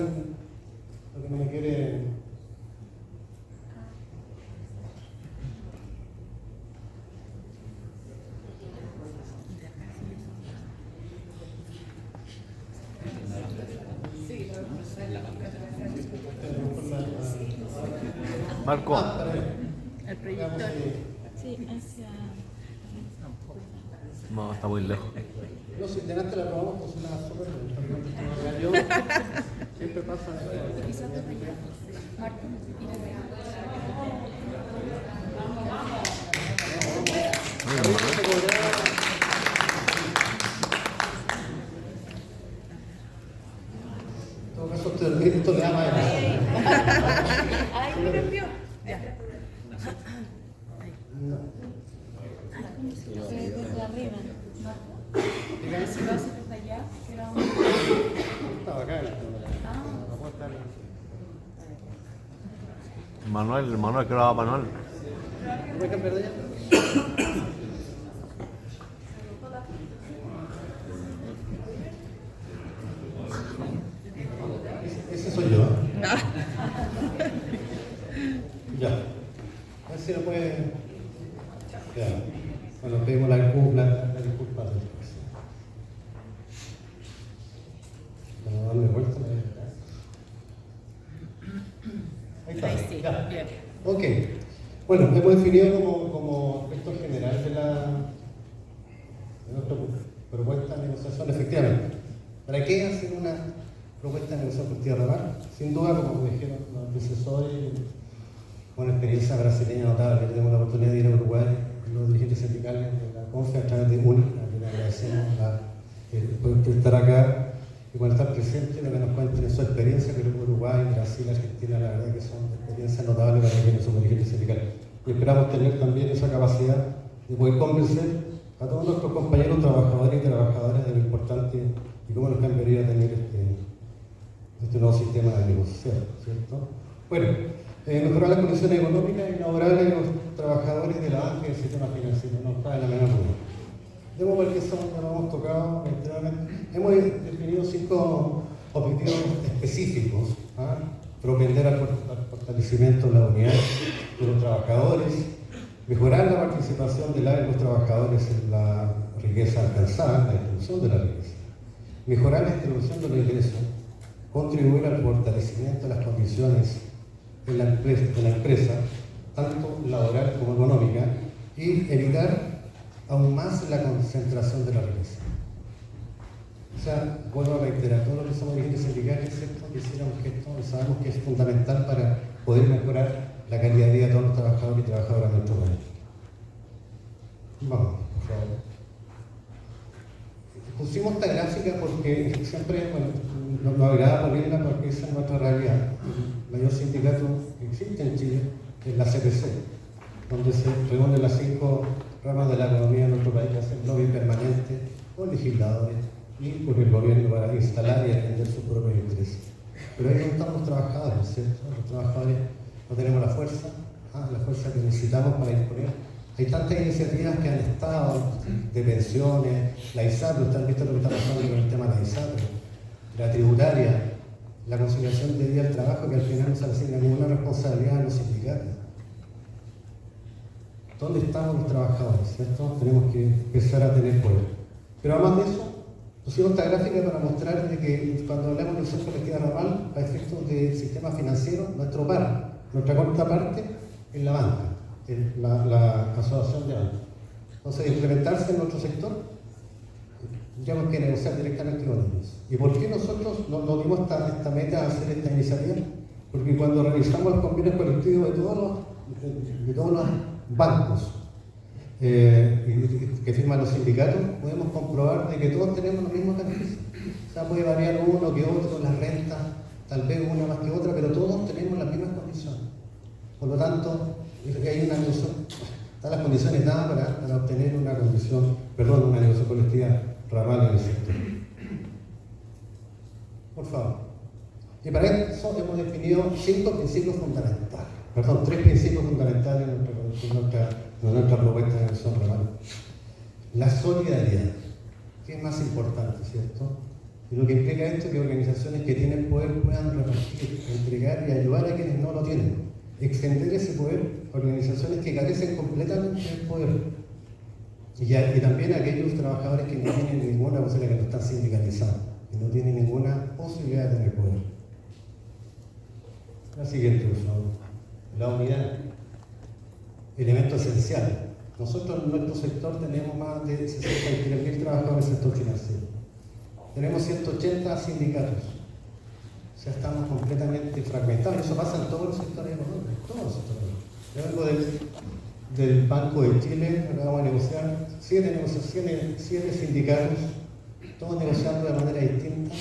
Speaker 14: lo que no me quiere.
Speaker 16: Marco. El proyector. Sí, hacia.
Speaker 17: No, está muy lejos.
Speaker 14: No, si delante la probamos, pues una súper. Yo siempre pasa.
Speaker 16: Quizás de allá. Marco,
Speaker 14: en todo caso, esto le da más.
Speaker 16: Ay, lo cambió. Ya. Desde arriba. Si lo haces desde allá, queda un.
Speaker 14: Está bacán.
Speaker 17: Manuel, que lo haga Manuel.
Speaker 14: ¿No me cambiar de allá? Ese soy yo. Ya. A ver si lo puede. Ya. Bueno, pedimos la disculpa después. Bueno, darle vuelta. Ahí está.
Speaker 16: Ahí sí,
Speaker 14: ya.
Speaker 16: bien.
Speaker 14: Ok. Bueno, hemos definido como aspecto general de nuestra propuesta de negociación, efectivamente. ¿Para qué hacer una propuesta de negociación por tierra mar? Sin duda, como dijeron los antecesores, con experiencia brasileña notable. Tenemos la oportunidad de ir a Uruguay, los dirigentes sindicales de la CONFE a través de UNI, a quien agradecemos poder estar acá y poder estar presentes, de que nos cuenten su experiencia, que Uruguay, Brasil, Argentina, la verdad que son experiencias notables para quienes somos dirigentes sindicales. Y esperamos tener también esa capacidad de poder convencer a todos nuestros compañeros trabajadores y trabajadoras de lo importante y cómo nos cambiaría tener este nuevo sistema de negociación, ¿cierto? Bueno, mejorar las condiciones económicas y laborales de los trabajadores de la banca y del sistema financiero, no está en la menor duda. Debo ver que eso ya lo hemos tocado reiteradamente. Hemos definido 5 objetivos específicos. Propender al fortalecimiento de la unidad de los trabajadores, mejorar la participación de los trabajadores en la riqueza alcanzada, la distribución de la riqueza, mejorar la distribución de los ingresos, contribuir al fortalecimiento de las condiciones de la empresa, tanto laboral como económica, y evitar aún más la concentración de la riqueza. O sea, vuelvo a reiterar, todos los que somos dirigentes sindicales, ¿cierto? Quisiéramos que esto, sabemos que es fundamental para poder mejorar la calidad de vida de todos los trabajadores y trabajadoras de nuestro país. Vamos, por favor. Pusimos esta gráfica porque siempre, bueno, nos agrada ponerla porque esa es nuestra realidad. El mayor sindicato que existe en Chile es la CPC, donde se reúnen las 5 ramas de la economía de nuestro país que hacen lobby permanente con legisladores y por el gobierno para instalar y atender sus propios intereses. Pero ahí no están los trabajadores, ¿cierto? Los trabajadores no tenemos la fuerza que necesitamos para imponer. Hay tantas iniciativas que han estado de pensiones, la ISAPRE, ustedes han visto lo que está pasando con el tema de la ISAPRE, la tributaria, la conciliación de vida al trabajo, que al final no se asigna ninguna responsabilidad a los sindicatos. ¿Dónde estamos los trabajadores? ¿Cierto? Tenemos que empezar a tener poder. Pero además de eso, Pusimos esta gráfica para mostrar de que cuando hablamos de negociación colectiva ramal, a efectos del sistema financiero, nuestra contraparte es la banca, es la asociación de banca. Entonces, implementarse en nuestro sector, tenemos que negociar directamente con ellos. ¿Y por qué nosotros nos dimos esta meta a hacer esta iniciativa? Porque cuando revisamos los convenios colectivos de todos los bancos que firman los sindicatos, podemos comprobar de que todos tenemos los mismos beneficios. O sea, puede variar uno que otro, las rentas, tal vez una más que otra, pero todos tenemos las mismas condiciones. Por lo tanto, hay una condición, están las condiciones dadas para obtener una negociación colectiva ramal en el sector. Por favor. Y para eso hemos definido 3 principios fundamentales en nuestra propuesta de negociación ramal. La solidaridad, que es más importante, ¿cierto? Y lo que implica esto es que organizaciones que tienen poder puedan repartir, entregar y ayudar a quienes no lo tienen. Extender ese poder a organizaciones que carecen completamente del poder. Y también a aquellos trabajadores que no tienen ninguna posibilidad, que no están sindicalizados, que no tienen ninguna posibilidad de tener poder. La siguiente, por favor. La unidad. Elemento esencial. Nosotros en nuestro sector tenemos más de 63.000 trabajadores en el sector financiero. Tenemos 180 sindicatos. O sea, estamos completamente fragmentados. Eso pasa en todos los sectores económicos. Todos los sectores económicos. Yo vengo del Banco de Chile, acabamos de negociar 7 sindicatos, todos negociando de manera distinta.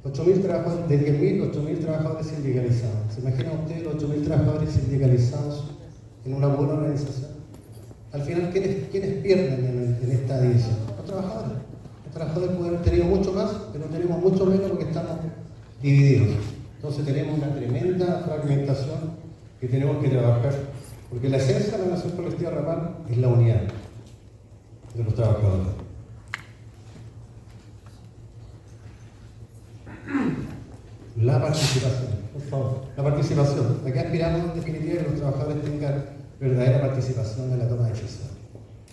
Speaker 14: 8.000 trabajadores, de 10.000, 8.000 trabajadores sindicalizados. ¿Se imaginan ustedes los 8.000 trabajadores sindicalizados en una buena organización? Al final, ¿quiénes pierden en esta división? Los trabajadores. Los trabajadores pueden haber tenido mucho más, pero tenemos mucho menos porque estamos divididos. Entonces tenemos una tremenda fragmentación que tenemos que trabajar, porque la esencia de la negociación colectiva ramal es la unidad de los trabajadores. La participación, por favor. La participación. Aquí aspiramos en definitiva que los trabajadores tengan verdadera participación en la toma de decisiones.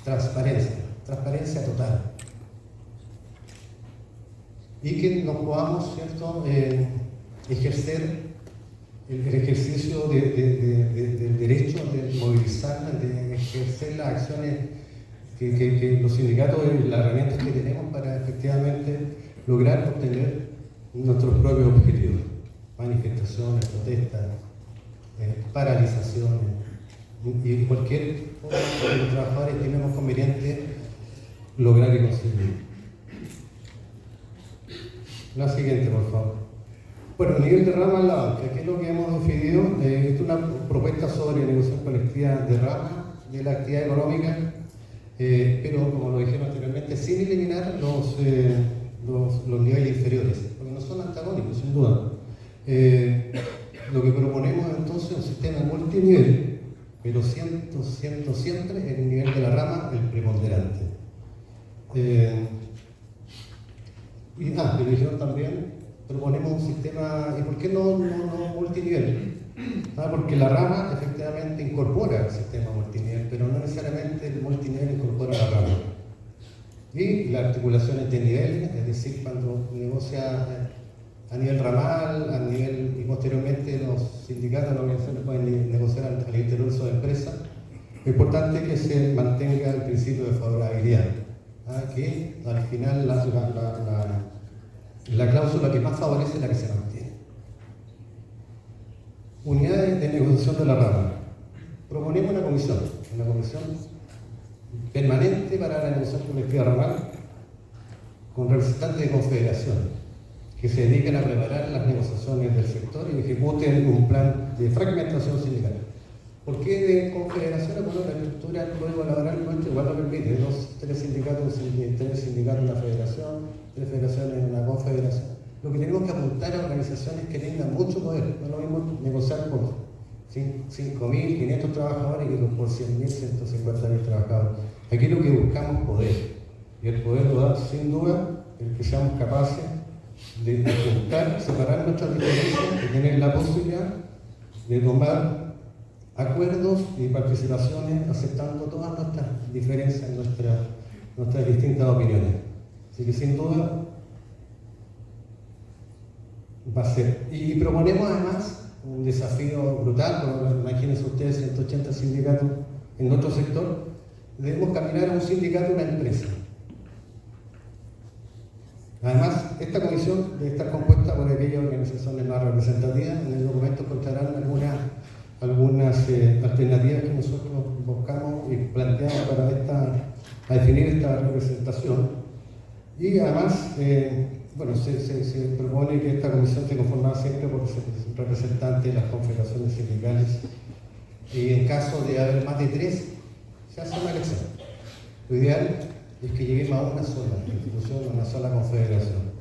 Speaker 14: Transparencia total. Y que nos podamos, ¿cierto?, ejercer el ejercicio del derecho de movilizar, de ejercer las acciones que los sindicatos y las herramientas que tenemos para efectivamente lograr obtener nuestros propios objetivos. Manifestaciones, protestas, paralizaciones y cualquier cosa que los trabajadores tenemos conveniente lograr y conseguir. La siguiente, por favor. Bueno, a nivel de rama en la banca, ¿qué es lo que hemos decidido? Es una propuesta sobre negociación colectiva de rama de la actividad económica, pero como lo dijeron anteriormente, sin eliminar los niveles inferiores, porque no son antagónicos, sin duda. Lo que proponemos entonces es un sistema multinivel, pero siempre el nivel de la rama el preponderante. Y lo dijeron también, proponemos un sistema, ¿y por qué no multinivel? Porque la rama efectivamente incorpora el sistema multinivel, pero no necesariamente el multinivel incorpora la rama. Y la articulación entre niveles, es decir, cuando negocia a nivel ramal, y posteriormente los sindicatos, las organizaciones pueden negociar al interior de su empresa, lo importante es que se mantenga el principio de favorabilidad, que al final la cláusula que más favorece es la que se mantiene. Unidades de negociación de la rama. Proponemos una comisión permanente para la negociación colectiva ramal con representantes de confederaciones que se dediquen a preparar las negociaciones del sector y ejecuten un plan de fragmentación sindical. ¿Por qué de confederaciones? Bueno, la estructura del código laboral nuestro igual lo permite, tres sindicatos en una federación, 3 federaciones en una confederación. Lo que tenemos que apuntar a organizaciones que tengan mucho poder, no es lo mismo negociar por 5.500 trabajadores que por 100.000, 150.000 trabajadores. Aquí lo que buscamos es poder, y el poder lo da sin duda el que seamos capaces de apuntar, separar nuestras diferencias y tener la posibilidad de tomar acuerdos y participaciones aceptando todas nuestras diferencias, nuestras distintas opiniones. Así que sin duda va a ser. Y proponemos además un desafío brutal, porque imagínense ustedes 180 sindicatos en otro sector, debemos caminar a un sindicato, una empresa. Además, esta comisión debe estar compuesta por aquellas organizaciones más representativas. En el documento encontrarán algunas alternativas que nosotros buscamos y planteamos para definir esta representación. Y además, se propone que esta comisión esté conformada siempre por representantes de las confederaciones sindicales. Y en caso de haber más de 3, se hace una elección. Lo ideal es que lleguemos a una sola institución, a una sola confederación.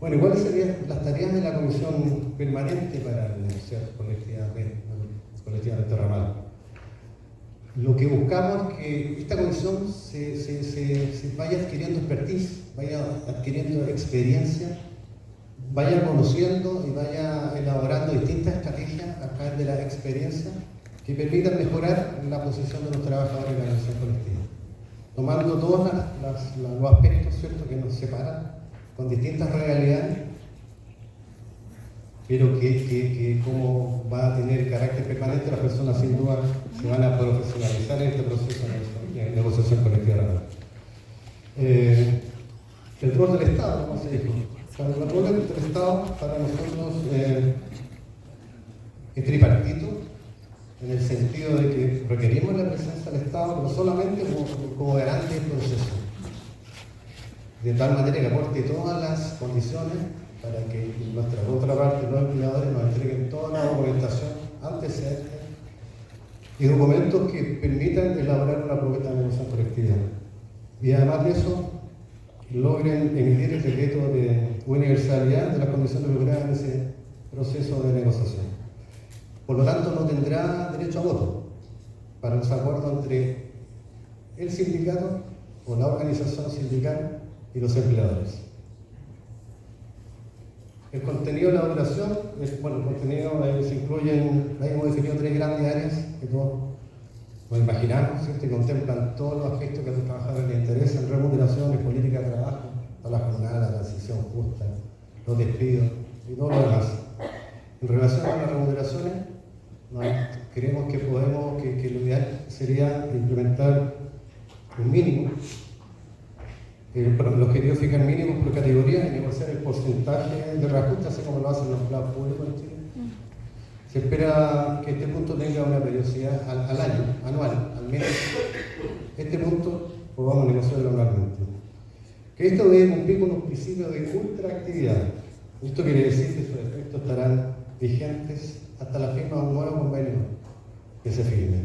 Speaker 14: Bueno, ¿cuáles serían las tareas de la comisión permanente para negociar colectivamente ramal? Lo que buscamos es que esta comisión se vaya adquiriendo expertise, vaya adquiriendo experiencia, vaya conociendo y vaya elaborando distintas estrategias a través de la experiencia que permitan mejorar la posición de los trabajadores en la negociación colectiva, tomando todos los aspectos, ¿cierto?, que nos separan con distintas realidades, pero que como va a tener carácter permanente, las personas sin duda se van a profesionalizar en este proceso de negociación colectiva. El rol del Estado, como se dijo. El rol del Estado para nosotros es tripartito, en el sentido de que requerimos la presencia del Estado, pero solamente como garante del proceso, de tal manera que aporte todas las condiciones para que nuestra contraparte, los empleadores, nos entreguen toda la documentación, antecedentes y documentos que permitan elaborar una propuesta de negociación colectiva. Y además de eso, logren emitir el decreto de universalidad de las condiciones logradas en ese proceso de negociación. Por lo tanto, no tendrá derecho a voto para los acuerdos entre el sindicato o la organización sindical y los empleadores. El contenido de la duración, el contenido se incluyen, ahí hemos definido 3 grandes áreas que todos nos imaginamos, ¿cierto?, y contemplan todos los aspectos que a los trabajadores les interesan: remuneraciones, política de trabajo, toda la jornada, la transición justa, los despidos y todo lo demás. En relación a las remuneraciones, creemos que lo ideal sería implementar un mínimo. El objetivo es fijar mínimos por categoría y negociar el porcentaje de reajuste, así como lo hacen los empleados públicos en Chile. Se espera que este punto tenga una periodicidad al año, anual, al menos. Este punto podamos negociarlo anualmente. Que esto debe cumplir con un principio de ultraactividad. Esto quiere decir que sus efectos estarán vigentes hasta la firma de un nuevo convenio que se firme.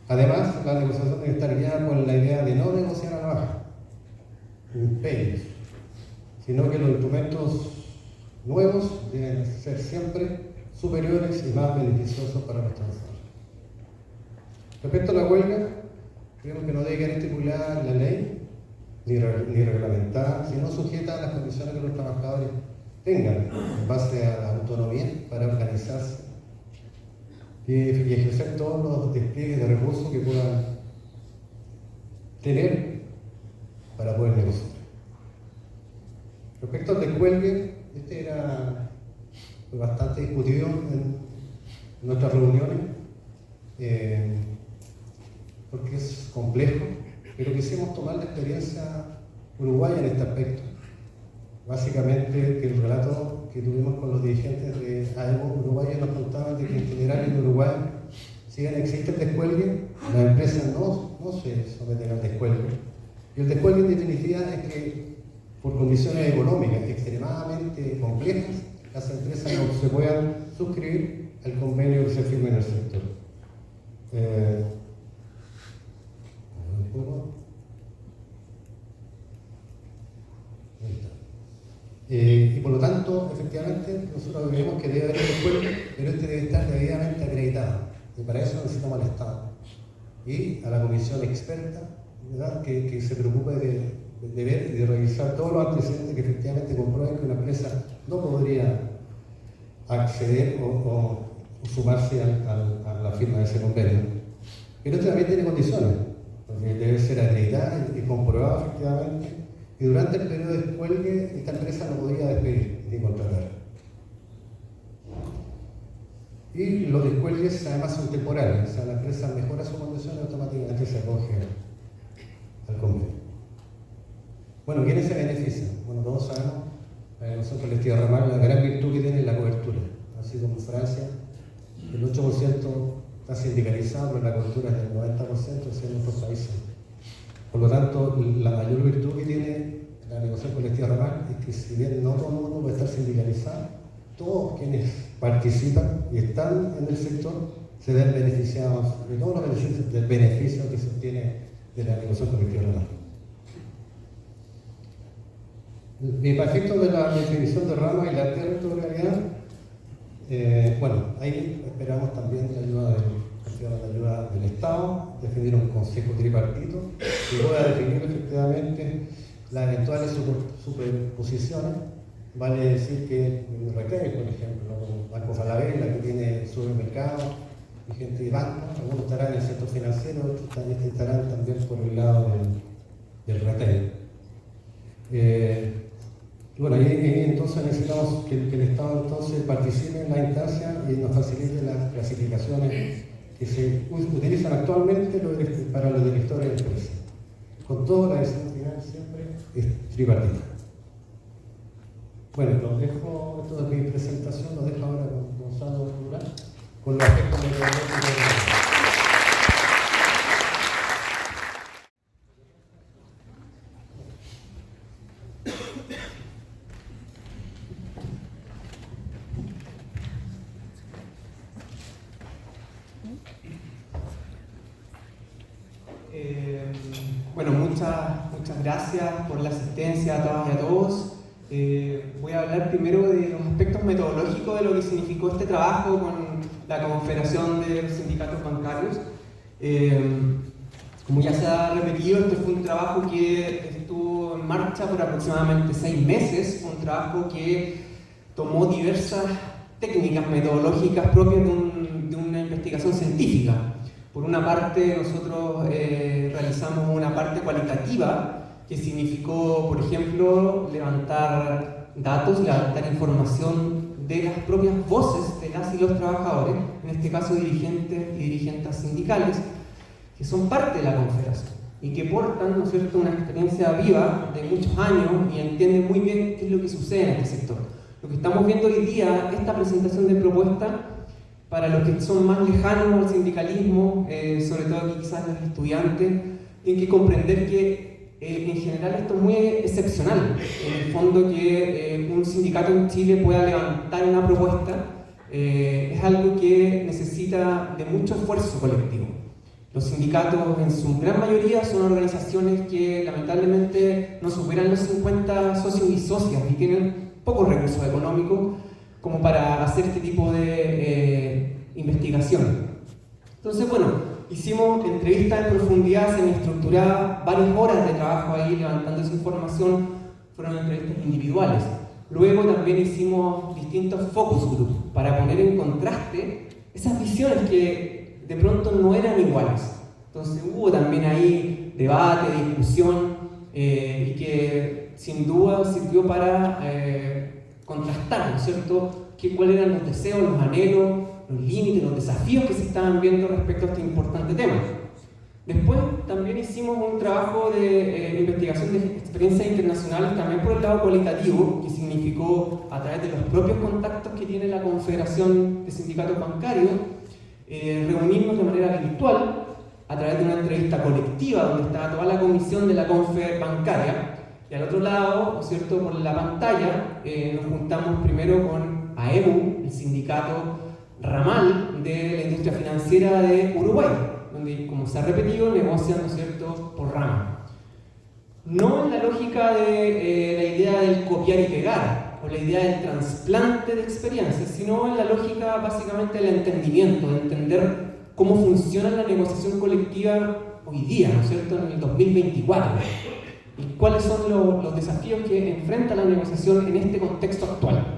Speaker 14: Además, la negociación debe estar guiada con la idea de no negociar a la baja, imperios, sino que los instrumentos nuevos deben ser siempre superiores y más beneficiosos para los trabajadores. Respecto a la huelga, creemos que no debe quedar estipulada en la ley ni reglamentada, sino sujeta a las condiciones que los trabajadores tengan en base a la autonomía para organizarse y ejercer todos los despliegues de recursos que puedan tener para poder negociar. Respecto al descuelgue, fue bastante discutido en nuestras reuniones, porque es complejo, pero quisimos tomar la experiencia uruguaya en este aspecto. Básicamente, el relato que tuvimos con los dirigentes de AEMO uruguayos nos contaban de que en general en Uruguay, si bien existe el descuelgue, las empresas no se someten al descuelgue. Y el descuelgue en definitiva es que por condiciones económicas extremadamente complejas, las empresas no se puedan suscribir al convenio que se firme en el sector. Y por lo tanto, efectivamente, nosotros creemos que debe haber un descuelgue, pero este debe estar debidamente acreditado. Y para eso necesitamos al Estado y a la comisión experta, ¿verdad?, que se preocupe de ver y de revisar todos los antecedentes que efectivamente comprueben que una empresa no podría acceder o sumarse a la firma de ese convenio. Pero esto también tiene condiciones, porque debe ser acreditado y comprobado efectivamente, y Y durante el periodo de descuelgue, esta empresa no podía despedir ni contratar. Y los descuelgues además son temporales, o sea, la empresa mejora su condición y automáticamente se acoge al convenio. Bueno, ¿quiénes se benefician? Bueno, todos sabemos, nosotros colectiva ramal, la gran virtud que tiene es la cobertura. Así como en Francia, el 8% está sindicalizado, pero la cobertura es del 90%, así en otros países. Por lo tanto, la mayor virtud que tiene la negociación colectiva ramal es que si bien no todo el mundo puede estar sindicalizado, todos quienes participan y están en el sector se ven beneficiados de todos los beneficios del beneficio que se obtiene de la negociación colectiva ramal. Y para efectos de la definición de rama y la territorialidad, bueno, ahí esperamos también la ayuda del Estado, definir un consejo tripartito que pueda definir efectivamente las eventuales superposiciones. Vale decir que en retail, por ejemplo, Banco Falabella, que tiene supermercados y gente de banco, algunos estarán en el sector financiero, otros también estarán también por el lado del retail. Bueno, y entonces necesitamos que el Estado entonces participe en la instancia y nos facilite las clasificaciones que se utilizan actualmente para los directores de empresas. Con todo, la decisión final siempre es tripartita. Bueno, los dejo, esto de mi presentación, lo dejo ahora con Gonzalo Durán, con los aspectos metodológicos de la...
Speaker 3: Bueno, muchas gracias por la asistencia a todas y a todos. Voy a hablar primero de los aspectos metodológicos de lo que significó este trabajo con la Confederación de los Sindicatos Bancarios. Como ya se ha repetido, este fue un trabajo que estuvo en marcha por aproximadamente 6 meses, un trabajo que tomó diversas técnicas metodológicas propias de una investigación científica. Por una parte, nosotros realizamos una parte cualitativa que significó, por ejemplo, levantar datos, levantar información de las propias voces de las y los trabajadores, en este caso dirigentes y dirigentes sindicales, que son parte de la Confederación y que portan, ¿no es cierto?, una experiencia viva de muchos años y entienden muy bien qué es lo que sucede en este sector. Lo que estamos viendo hoy día, esta presentación de propuestas, para los que son más lejanos al sindicalismo, sobre todo aquí quizás los estudiantes, tienen que comprender que en general esto es muy excepcional. En el fondo que un sindicato en Chile pueda levantar una propuesta es algo que necesita de mucho esfuerzo colectivo. Los sindicatos en su gran mayoría son organizaciones que lamentablemente no superan los 50 socios y socias y tienen pocos recursos económicos como para hacer este tipo de investigación. Entonces, bueno, hicimos entrevistas en profundidad, semiestructuradas, varias horas de trabajo ahí levantando esa información, fueron entrevistas individuales. Luego también hicimos distintos focus groups para poner en contraste esas visiones que de pronto no eran iguales. Entonces hubo también ahí debate, discusión, y que sin duda sirvió para contrastar, ¿no es cierto?, cuáles eran los deseos, los anhelos, los límites, los desafíos que se estaban viendo respecto a este importante tema. Después también hicimos un trabajo de investigación de experiencias internacionales, también por el lado cualitativo, que significó a través de los propios contactos que tiene la Confederación de Sindicatos Bancarios, reunirnos de manera virtual a través de una entrevista colectiva donde estaba toda la comisión de la Confe Bancaria, y al otro lado, ¿no es cierto?, por la pantalla nos juntamos primero con AEBU, el sindicato ramal de la industria financiera de Uruguay, donde, como se ha repetido, negocian, ¿no es cierto?, por rama. No en la lógica de la idea del copiar y pegar, o la idea del trasplante de experiencias, sino en la lógica básicamente del entendimiento, de entender cómo funciona la negociación colectiva hoy día, ¿no es cierto?, en el 2024, y cuáles son los desafíos que enfrenta la negociación en este contexto actual.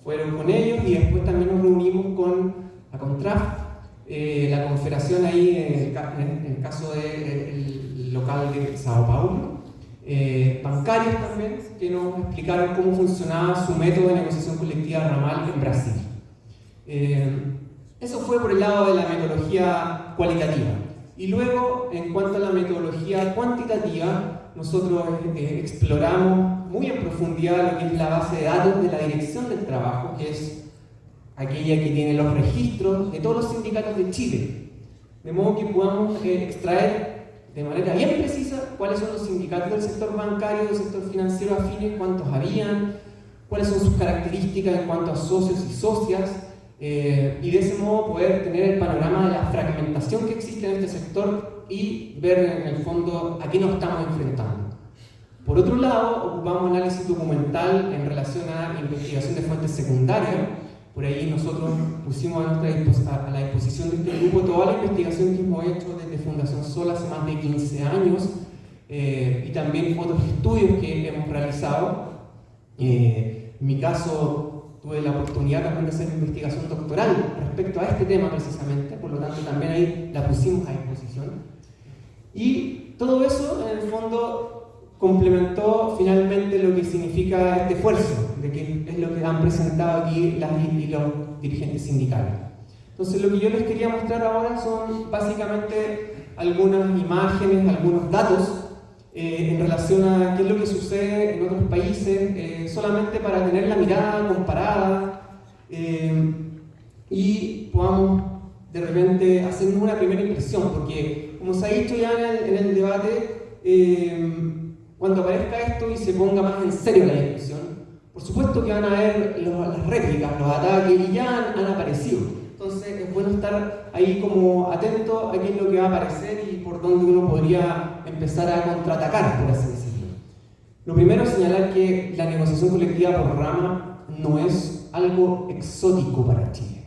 Speaker 3: Fueron con ellos y después también nos reunimos con la CONTRAF, la confederación ahí, en el caso del local de Sao Paulo, bancarios también, que nos explicaron cómo funcionaba su método de negociación colectiva ramal en Brasil. Eso fue por el lado de la metodología cualitativa. Y luego, en cuanto a la metodología cuantitativa, nosotros exploramos muy en profundidad lo que es la base de datos de la Dirección del Trabajo, que es aquella que tiene los registros de todos los sindicatos de Chile, de modo que podamos extraer de manera bien precisa cuáles son los sindicatos del sector bancario, del sector financiero afines, cuántos habían, cuáles son sus características en cuanto a socios y socias, y de ese modo poder tener el panorama de la fragmentación que existe en este sector y ver en el fondo a qué nos estamos enfrentando. Por otro lado, ocupamos análisis documental en relación a investigación de fuentes secundarias. Por ahí nosotros pusimos a la disposición de este grupo toda la investigación que hemos hecho desde Fundación Sol hace más de 15 años y también otros estudios que hemos realizado. En mi caso, tuve la oportunidad también de hacer investigación doctoral respecto a este tema precisamente, por lo tanto también ahí la pusimos a disposición. Y todo eso, en el fondo, complementó finalmente lo que significa este esfuerzo, de que es lo que han presentado aquí las y los dirigentes sindicales. Entonces, lo que yo les quería mostrar ahora son básicamente algunas imágenes, algunos datos en relación a qué es lo que sucede en otros países, solamente para tener la mirada comparada y podamos de repente hacernos una primera impresión, porque como se ha dicho ya en el debate, cuando aparezca esto y se ponga más en serio la discusión, por supuesto que van a haber las réplicas, los ataques, y ya han aparecido. Entonces es bueno estar ahí como atento a qué es lo que va a aparecer y por dónde uno podría empezar a contraatacar, por así decirlo. Lo primero es señalar que la negociación colectiva por rama no es algo exótico para Chile.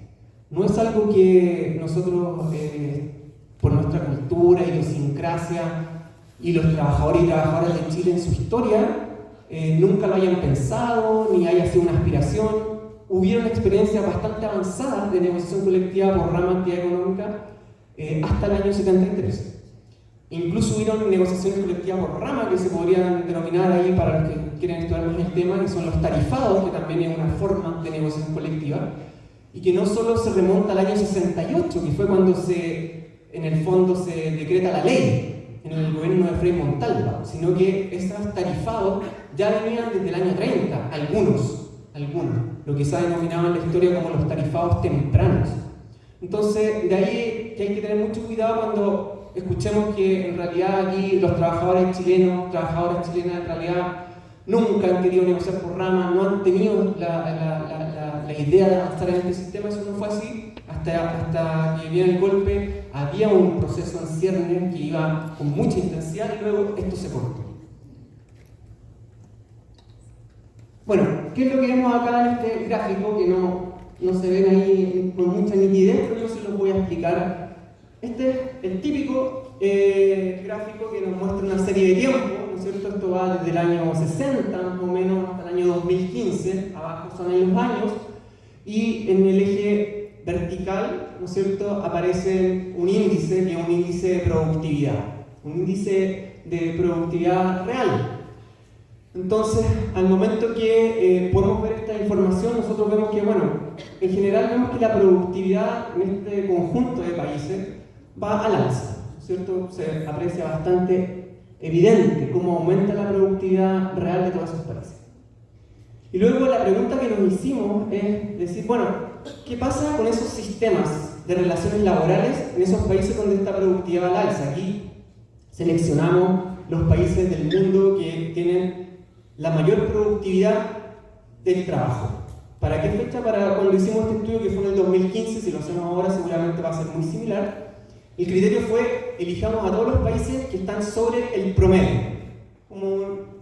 Speaker 3: No es algo que nosotros, por nuestra cultura, idiosincrasia, y los trabajadores y trabajadoras de Chile en su historia nunca lo hayan pensado, ni haya sido una aspiración. Hubieron experiencias bastante avanzadas de negociación colectiva por rama de actividad económica hasta el año 73. Incluso hubieron negociaciones colectivas por rama que se podrían denominar ahí, para los que quieren estudiar más el tema, que son los tarifados, que también es una forma de negociación colectiva, y que no solo se remonta al año 68, que fue cuando en el fondo se decreta la ley en el gobierno de Frei Montalva, sino que estos tarifados ya venían desde el año 30, algunos, lo que se ha denominado en la historia como los tarifados tempranos. Entonces, de ahí que hay que tener mucho cuidado cuando escuchemos que en realidad aquí los trabajadores chilenos, trabajadoras chilenas en realidad nunca han querido negociar por rama, no han tenido la idea de avanzar en este sistema. Eso no fue así hasta que viene el golpe. Había un proceso en ciernes que iba con mucha intensidad y luego esto se cortó. Bueno, ¿qué es lo que vemos acá en este gráfico que no se ven ahí con mucha nitidez, pero yo se los voy a explicar? Este es el típico gráfico que nos muestra una serie de tiempos, ¿no es cierto? Esto va desde el año 60 más o menos hasta el año 2015, abajo son ahí los años, y en el eje vertical, ¿no es cierto?, aparece un índice que es un índice de productividad, un índice de productividad real. Entonces, al momento que podemos ver esta información, nosotros vemos que, bueno, en general vemos que la productividad en este conjunto de países va al alza, ¿cierto? Se aprecia bastante evidente cómo aumenta la productividad real de todos esos países. Y luego la pregunta que nos hicimos es decir, bueno, ¿qué pasa con esos sistemas de relaciones laborales en esos países donde esta productividad va al alza? Aquí seleccionamos los países del mundo que tienen la mayor productividad del trabajo. ¿Para qué fecha? Para cuando hicimos este estudio, que fue en el 2015, si lo hacemos ahora seguramente va a ser muy similar. El criterio fue, elijamos a todos los países que están sobre el promedio. Como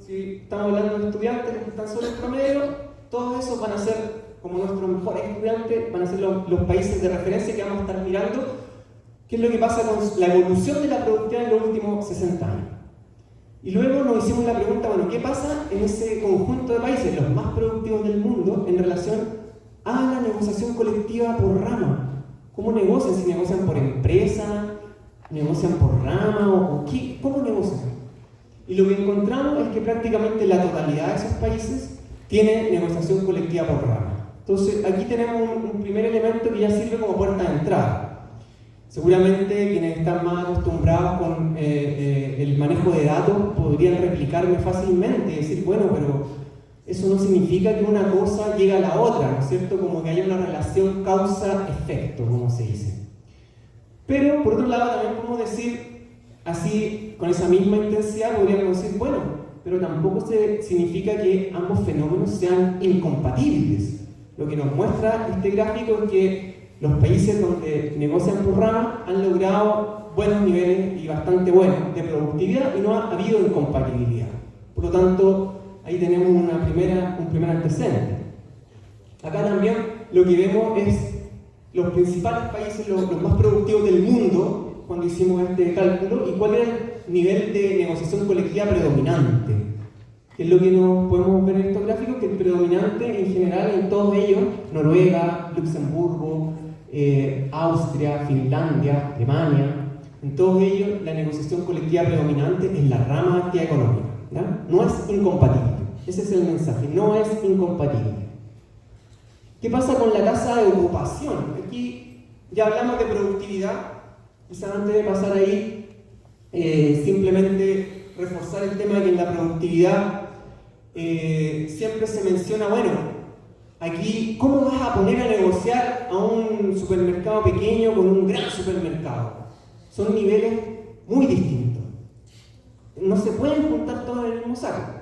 Speaker 3: si estamos hablando de estudiantes que están sobre el promedio, todos esos van a ser, como nuestros mejores estudiantes, van a ser los países de referencia que vamos a estar mirando, qué es lo que pasa con la evolución de la productividad en los últimos 60 años. Y luego nos hicimos la pregunta, bueno, ¿qué pasa en ese conjunto de países, los más productivos del mundo, en relación a la negociación colectiva por rama? ¿Cómo negocian? ¿Si negocian por empresa? ¿Negocian por rama? ¿Cómo negocian? Y lo que encontramos es que prácticamente la totalidad de esos países tiene negociación colectiva por rama. Entonces, aquí tenemos un primer elemento que ya sirve como puerta de entrada. Seguramente quienes están más acostumbrados con el manejo de datos podrían replicarme fácilmente y decir, bueno, pero eso no significa que una cosa llegue a la otra, ¿no es cierto? Como que haya una relación causa-efecto, como se dice. Pero, por otro lado, también podemos decir, así, con esa misma intensidad, podríamos decir, bueno, pero tampoco significa que ambos fenómenos sean incompatibles. Lo que nos muestra este gráfico es que los países donde negocian por rama han logrado buenos niveles y bastante buenos de productividad y no ha habido incompatibilidad. Por lo tanto, ahí tenemos un primer antecedente. Acá también lo que vemos es los principales países, los más productivos del mundo, cuando hicimos este cálculo, y cuál era el nivel de negociación colectiva predominante. Que es lo que nos podemos ver en estos gráficos, que el predominante en general en todos ellos, Noruega, Luxemburgo, Austria, Finlandia, Alemania, en todos ellos la negociación colectiva predominante es la rama de actividad económica, ¿ya? No es incompatible, ese es el mensaje, no es incompatible. ¿Qué pasa con la tasa de ocupación? Aquí ya hablamos de productividad, quizás antes de pasar ahí, simplemente reforzar el tema de que en la productividad siempre se menciona, bueno, aquí, ¿cómo vas a poner a negociar a un supermercado pequeño con un gran supermercado? Son niveles muy distintos. No se pueden juntar todos en el mismo saco.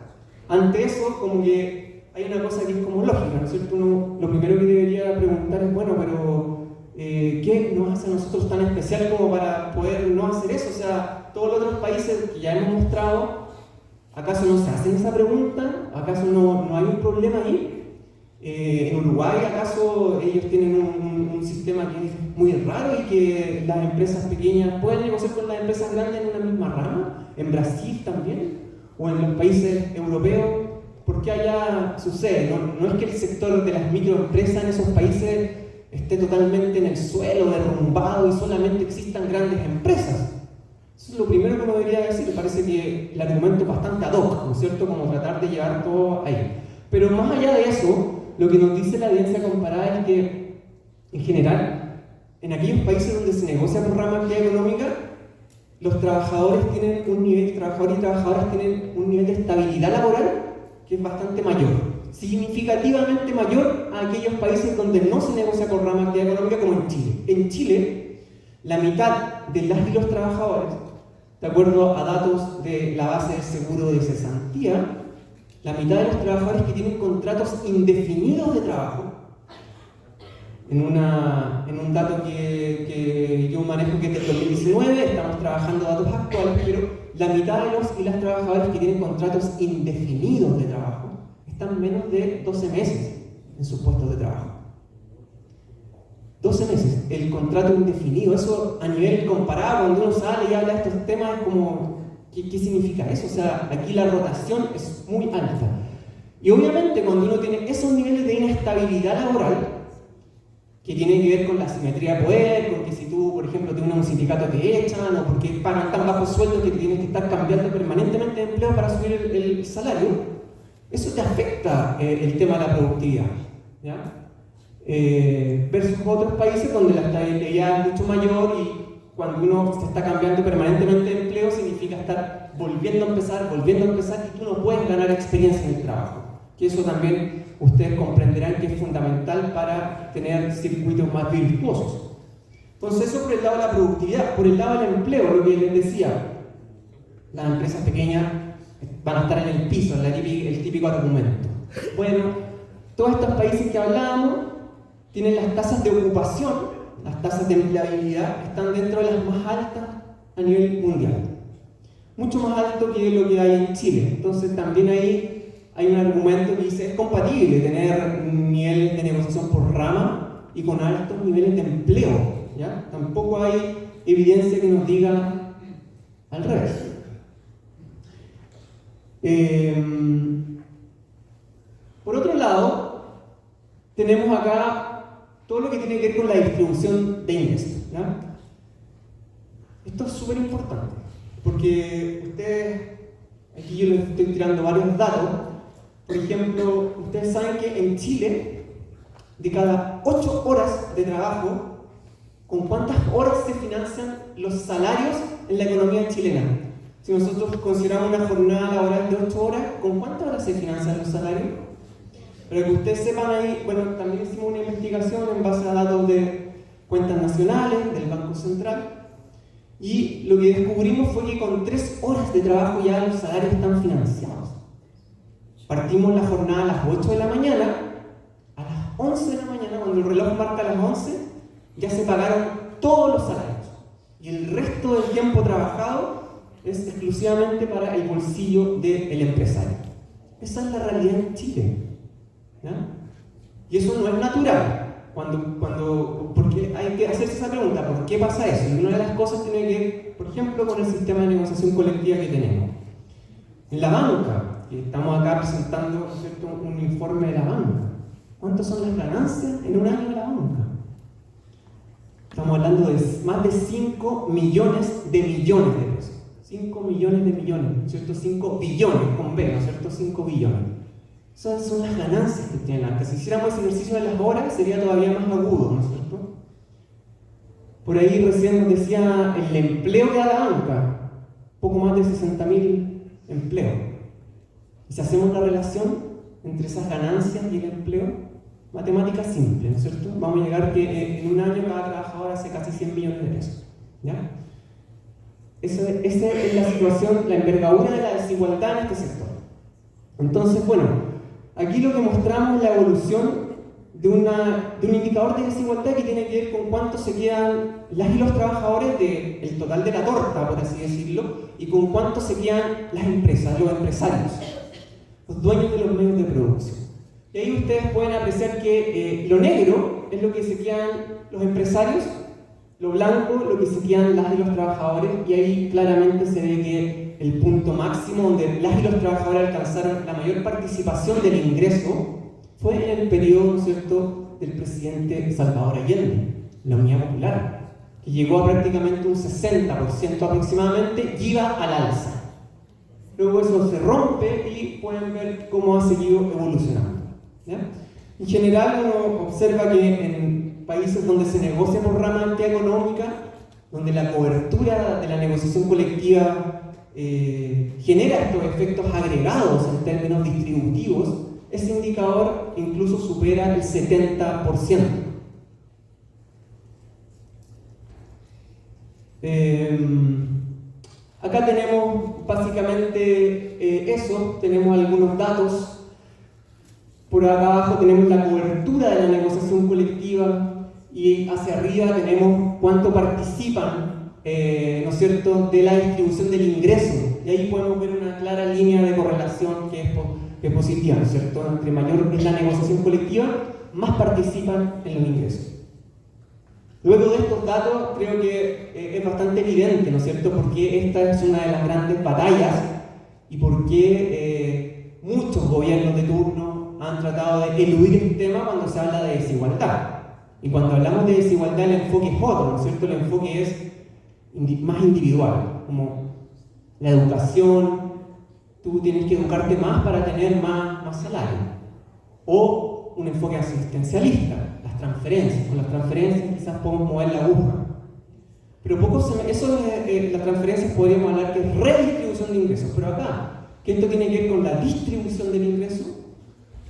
Speaker 3: Ante eso, como que hay una cosa que es como lógica, ¿no es cierto? Uno, lo primero que debería preguntar es, bueno, pero ¿qué nos hace a nosotros tan especial como para poder no hacer eso? O sea, todos los otros países que ya hemos mostrado, ¿acaso no se hacen esa pregunta? ¿Acaso no hay un problema ahí? En Uruguay, ¿acaso ellos tienen un sistema que es muy raro y que las empresas pequeñas pueden negociar con las empresas grandes en una misma rama? ¿En Brasil también? ¿O en los países europeos? ¿Por qué allá sucede? No es que el sector de las microempresas en esos países esté totalmente en el suelo, derrumbado y solamente existan grandes empresas. Eso es lo primero que uno debería decir. Me parece que el argumento es bastante ad hoc, ¿no es cierto? Como tratar de llevar todo ahí. Pero más allá de eso, lo que nos dice la evidencia comparada es que, en general, en aquellos países donde se negocia por rama de actividad económica, los trabajadores tienen un nivel, trabajadores y trabajadoras tienen un nivel de estabilidad laboral que es bastante mayor, significativamente mayor a aquellos países donde no se negocia por rama de actividad económica, como en Chile. En Chile, la mitad de las y los trabajadores, de acuerdo a datos de la base del seguro de cesantía, la mitad de los trabajadores que tienen contratos indefinidos de trabajo, en un dato que yo manejo que es del 2019, estamos trabajando datos actuales, pero la mitad de los y las trabajadoras que tienen contratos indefinidos de trabajo están menos de 12 meses en sus puestos de trabajo. 12 meses, el contrato indefinido, eso a nivel comparado, cuando uno sale y habla de estos temas, es como, ¿qué significa eso? O sea, aquí la rotación es muy alta. Y obviamente cuando uno tiene esos niveles de inestabilidad laboral, que tienen que ver con la asimetría de poder, con que si tú, por ejemplo, tienes un sindicato te echan, o porque pagan tan bajos sueldos que tienes que estar cambiando permanentemente de empleo para subir el salario, eso te afecta el tema de la productividad, ¿ya? Versus otros países donde la estabilidad es mucho mayor y cuando uno se está cambiando permanentemente de empleo significa estar volviendo a empezar y tú no puedes ganar experiencia en el trabajo. Que eso también ustedes comprenderán que es fundamental para tener circuitos más virtuosos. Entonces eso por el lado de la productividad. Por el lado del empleo, lo que les decía, las empresas pequeñas van a estar en el piso, el típico argumento. Bueno, todos estos países que hablábamos tienen las tasas de ocupación, las tasas de empleabilidad, están dentro de las más altas a nivel mundial. Mucho más alto que lo que hay en Chile. Entonces también ahí hay un argumento que dice es compatible tener niveles de negociación por rama y con altos niveles de empleo, ¿ya? Tampoco hay evidencia que nos diga al revés. Por otro lado, tenemos acá todo lo que tiene que ver con la distribución de ingresos, ¿ya? Esto es súper importante, porque ustedes
Speaker 18: Aquí yo les estoy tirando varios datos. Por ejemplo, ustedes saben que en Chile, de cada 8 horas de trabajo, ¿con cuántas horas se financian los salarios en la economía chilena? Si nosotros consideramos una jornada laboral de 8 horas, ¿con cuántas horas se financian los salarios? Para que ustedes sepan ahí, bueno, también hicimos una investigación en base a datos de cuentas nacionales, del Banco Central, y lo que descubrimos fue que con 3 horas de trabajo ya los salarios están financiados. Partimos la jornada a las 8 de la mañana, a las 11 de la mañana, cuando el reloj marca las 11, ya se pagaron todos los salarios. Y el resto del tiempo trabajado es exclusivamente para el bolsillo del empresario. Esa es la realidad en Chile. ¿Ya? Y eso no es natural. Porque hay que hacerse esa pregunta, ¿por qué pasa eso? Y una de las cosas tiene que ver, por ejemplo, con el sistema de negociación colectiva que tenemos. En la banca, que estamos acá presentando, ¿cierto?, un informe de la banca. ¿Cuántas son las ganancias en un año de la banca? Estamos hablando de más de 5 millones de millones de pesos. 5 millones de millones, ¿cierto? 5 billones con B, ¿no es cierto? 5 billones. Esas son las ganancias que tiene la banca. Si hiciéramos ese ejercicio de las horas, sería todavía más agudo, ¿no es cierto? Por ahí recién nos decía el empleo que da la banca, poco más de 60.000 empleos. Y si hacemos la relación entre esas ganancias y el empleo, matemática simple, ¿no es cierto? Vamos a llegar que en un año cada trabajador hace casi 100 millones de pesos. ¿Ya? Esa es la situación, la envergadura de la desigualdad en este sector. Entonces, bueno, aquí lo que mostramos es la evolución de un indicador de desigualdad que tiene que ver con cuánto se quedan las y los trabajadores del total de la torta, por así decirlo, y con cuánto se quedan las empresas, los empresarios, los dueños de los medios de producción. Y ahí ustedes pueden apreciar que lo negro es lo que se quedan los empresarios, lo blanco lo que se quedan las y los trabajadores, y ahí claramente se ve que el punto máximo donde las y los trabajadores alcanzaron la mayor participación del ingreso fue en el periodo, ¿no es cierto?, del presidente Salvador Allende, la Unidad Popular, que llegó a prácticamente un 60% aproximadamente y iba al alza. Luego eso se rompe y pueden ver cómo ha seguido evolucionando. ¿Ya? En general uno observa que en países donde se negocia por rama de actividad económica, donde la cobertura de la negociación colectiva genera estos efectos agregados en términos distributivos, ese indicador incluso supera el 70%. Acá tenemos básicamente eso, tenemos algunos datos. Por acá abajo tenemos la cobertura de la negociación colectiva y hacia arriba tenemos cuánto participan, ¿no es cierto?, de la distribución del ingreso. Y ahí podemos ver una clara línea de correlación que es positiva, ¿no es cierto? Entre mayor es la negociación colectiva, más participan en los ingresos. Luego de estos datos, creo que es bastante evidente, ¿no es cierto?, porque esta es una de las grandes batallas y por qué muchos gobiernos de turno han tratado de eludir este tema cuando se habla de desigualdad. Y cuando hablamos de desigualdad, el enfoque es otro, ¿no es cierto? El enfoque es más individual, como la educación, tú tienes que educarte más para tener más salario. O un enfoque asistencialista, las transferencias. Con las transferencias quizás podemos mover la aguja. Pero las transferencias podríamos hablar que es redistribución de ingresos. Pero acá, que esto tiene que ver con la distribución del ingreso,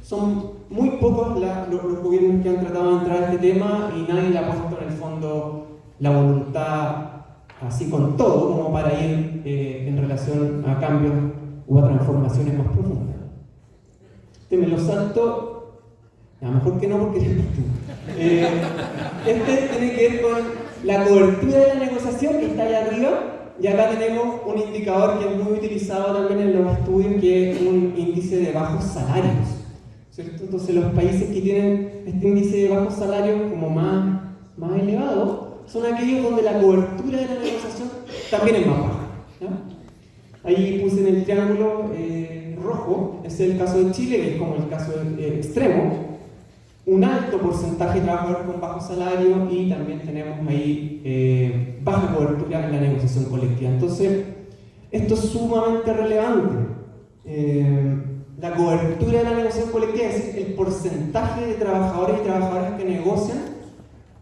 Speaker 18: son muy pocos los gobiernos que han tratado de entrar a este tema y nadie le ha puesto en el fondo la voluntad así con todo como para ir en relación a cambios o a transformaciones más profundas. Me lo salto, a lo mejor que no porque eres tú. Este tiene que ver con la cobertura de la negociación que está allá arriba, y acá tenemos un indicador que es muy utilizado también en los estudios, que es un índice de bajos salarios, ¿cierto? Entonces los países que tienen este índice de bajos salarios como más elevado son aquellos donde la cobertura de la negociación también es más baja, ¿ya? Ahí puse en el triángulo rojo, es el caso de Chile, que es como el caso extremo, un alto porcentaje de trabajadores con bajo salario, y también tenemos ahí baja cobertura en la negociación colectiva. Entonces, esto es sumamente relevante, la cobertura de la negociación colectiva, es decir, el porcentaje de trabajadores y trabajadoras que negocian,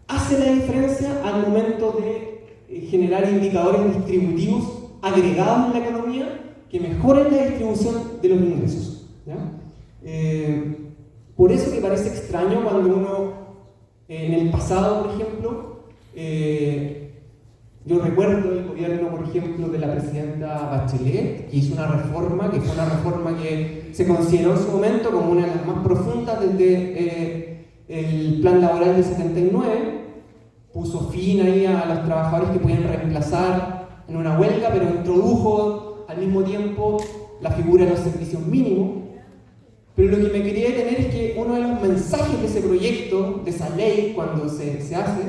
Speaker 18: hace la diferencia al momento de generar indicadores distributivos agregados en la economía que mejoren la distribución de los ingresos, ¿ya? Por eso que parece extraño cuando uno, en el pasado, por ejemplo, yo recuerdo el gobierno, por ejemplo, de la presidenta Bachelet, que hizo una reforma, que fue una reforma que se consideró en su momento como una de las más profundas desde el plan laboral del 79, puso fin ahí a los trabajadores que podían reemplazar en una huelga, pero introdujo al mismo tiempo la figura de los servicios mínimos. Pero lo que me quería detener es que uno de los mensajes de ese proyecto, de esa ley, cuando se hace,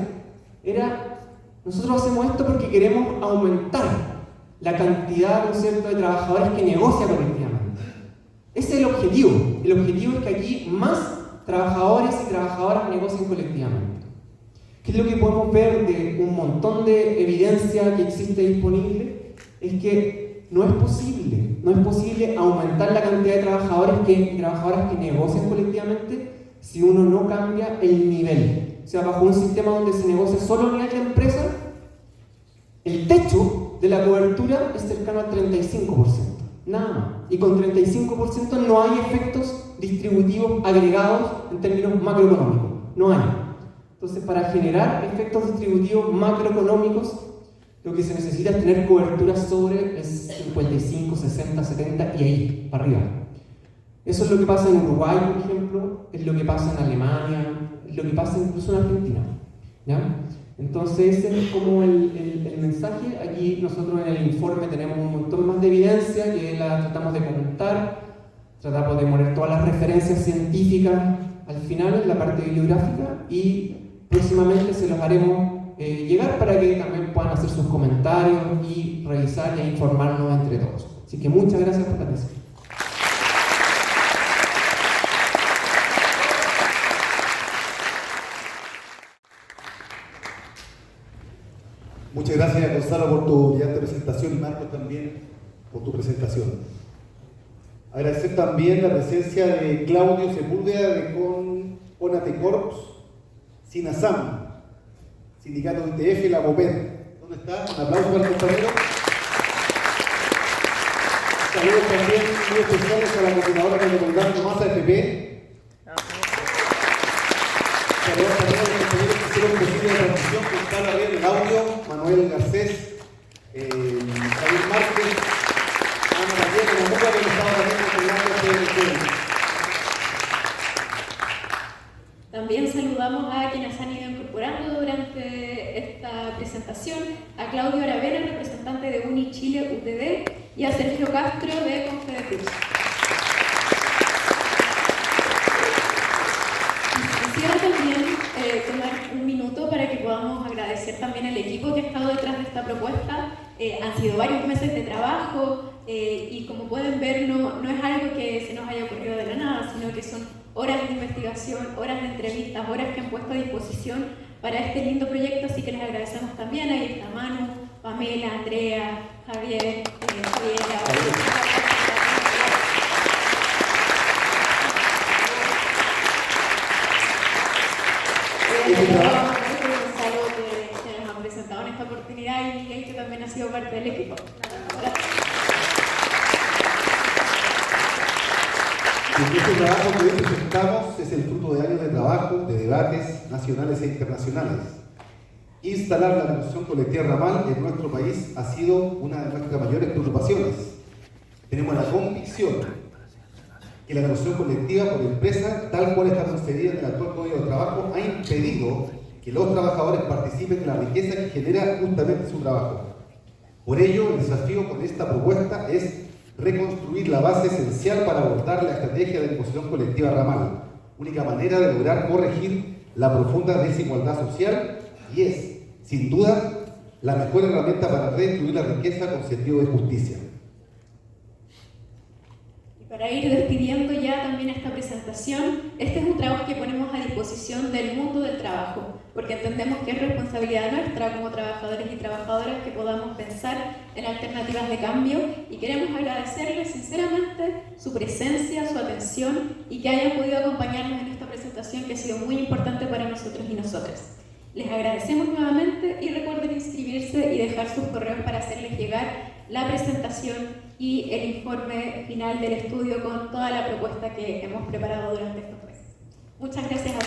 Speaker 18: era: nosotros hacemos esto porque queremos aumentar la cantidad, ¿no es cierto?, de trabajadores que negocian colectivamente. Ese es el objetivo. El objetivo es que aquí más trabajadores y trabajadoras negocien colectivamente. ¿Qué es lo que podemos ver de un montón de evidencia que existe disponible? Es que no es posible aumentar la cantidad de trabajadores y trabajadoras que negocian colectivamente si uno no cambia el nivel. O sea, bajo un sistema donde se negocia solo a nivel de empresa, el techo de la cobertura es cercano al 35%, nada más. Y con 35% no hay efectos distributivos agregados en términos macroeconómicos, no hay. Entonces, para generar efectos distributivos macroeconómicos, lo que se necesita es tener cobertura sobre el 55, 60, 70 y ahí, para arriba. Eso es lo que pasa en Uruguay, por ejemplo, es lo que pasa en Alemania, es lo que pasa incluso en Argentina, ¿ya? Entonces ese es como el mensaje. Aquí nosotros en el informe tenemos un montón más de evidencia que la tratamos de comentar, tratamos de poner todas las referencias científicas al final en la parte bibliográfica y próximamente se los haremos llegar para que también puedan hacer sus comentarios y revisar e informarnos entre todos. Así que muchas gracias por la atención.
Speaker 1: Muchas gracias, Gonzalo, por tu brillante presentación y Marcos también por tu presentación. Agradecer también la presencia de Claudio Sepúlveda de Conatecorps, SINASAM, Sindicato de ITF, la BOPED. ¿Dónde está? Un aplauso para el compañero. Saludos también muy especiales a la coordinadora de Comandante Masa FP. Saludos también a los compañeros que hicieron posible la transmisión, que está la red del audio, Manuel Garcés, Javier Márquez, Ana María de la Muga, que estaba también coordinando este.
Speaker 10: También saludamos a quienes han ido incorporando durante esta presentación, a Claudio Aravena, representante de Uni Chile UTD, y a Sergio Castro de Confedecruz. Quisiera también tomar un minuto para que podamos agradecer también al equipo que ha estado detrás de esta propuesta. Han sido varios meses de trabajo y como pueden ver no es algo que se nos haya ocurrido de la nada, sino que son horas de investigación, horas de entrevistas, horas que han puesto a disposición para este lindo proyecto, así que les agradecemos también. Ahí está Manu, Pamela, Andrea, Javier, Javiera. Gonzalo, que nos han presentado en esta oportunidad, y Miguel, que también ha sido parte del equipo. Gracias.
Speaker 1: Este trabajo que hoy presentamos es el fruto de años de trabajo, de debates nacionales e internacionales. Instalar la negociación colectiva ramal en nuestro país ha sido una de nuestras mayores preocupaciones. Tenemos la convicción que la negociación colectiva por empresa, tal cual está concebida en el actual Código de Trabajo, ha impedido que los trabajadores participen de la riqueza que genera justamente su trabajo. Por ello, el desafío con esta propuesta es reconstruir la base esencial para abordar la estrategia de negociación colectiva ramal, única manera de lograr corregir la profunda desigualdad social, y es, sin duda, la mejor herramienta para redistribuir la riqueza con sentido de justicia.
Speaker 10: para ir despidiendo ya también esta presentación, este es un trabajo que ponemos a disposición del mundo del trabajo, porque entendemos que es responsabilidad nuestra como trabajadores y trabajadoras que podamos pensar en alternativas de cambio, y queremos agradecerles sinceramente su presencia, su atención y que hayan podido acompañarnos en esta presentación que ha sido muy importante para nosotros y nosotras. Les agradecemos nuevamente y recuerden inscribirse y dejar sus correos para hacerles llegar la presentación y el informe final del estudio con toda la propuesta que hemos preparado durante estos meses. Muchas gracias a todos.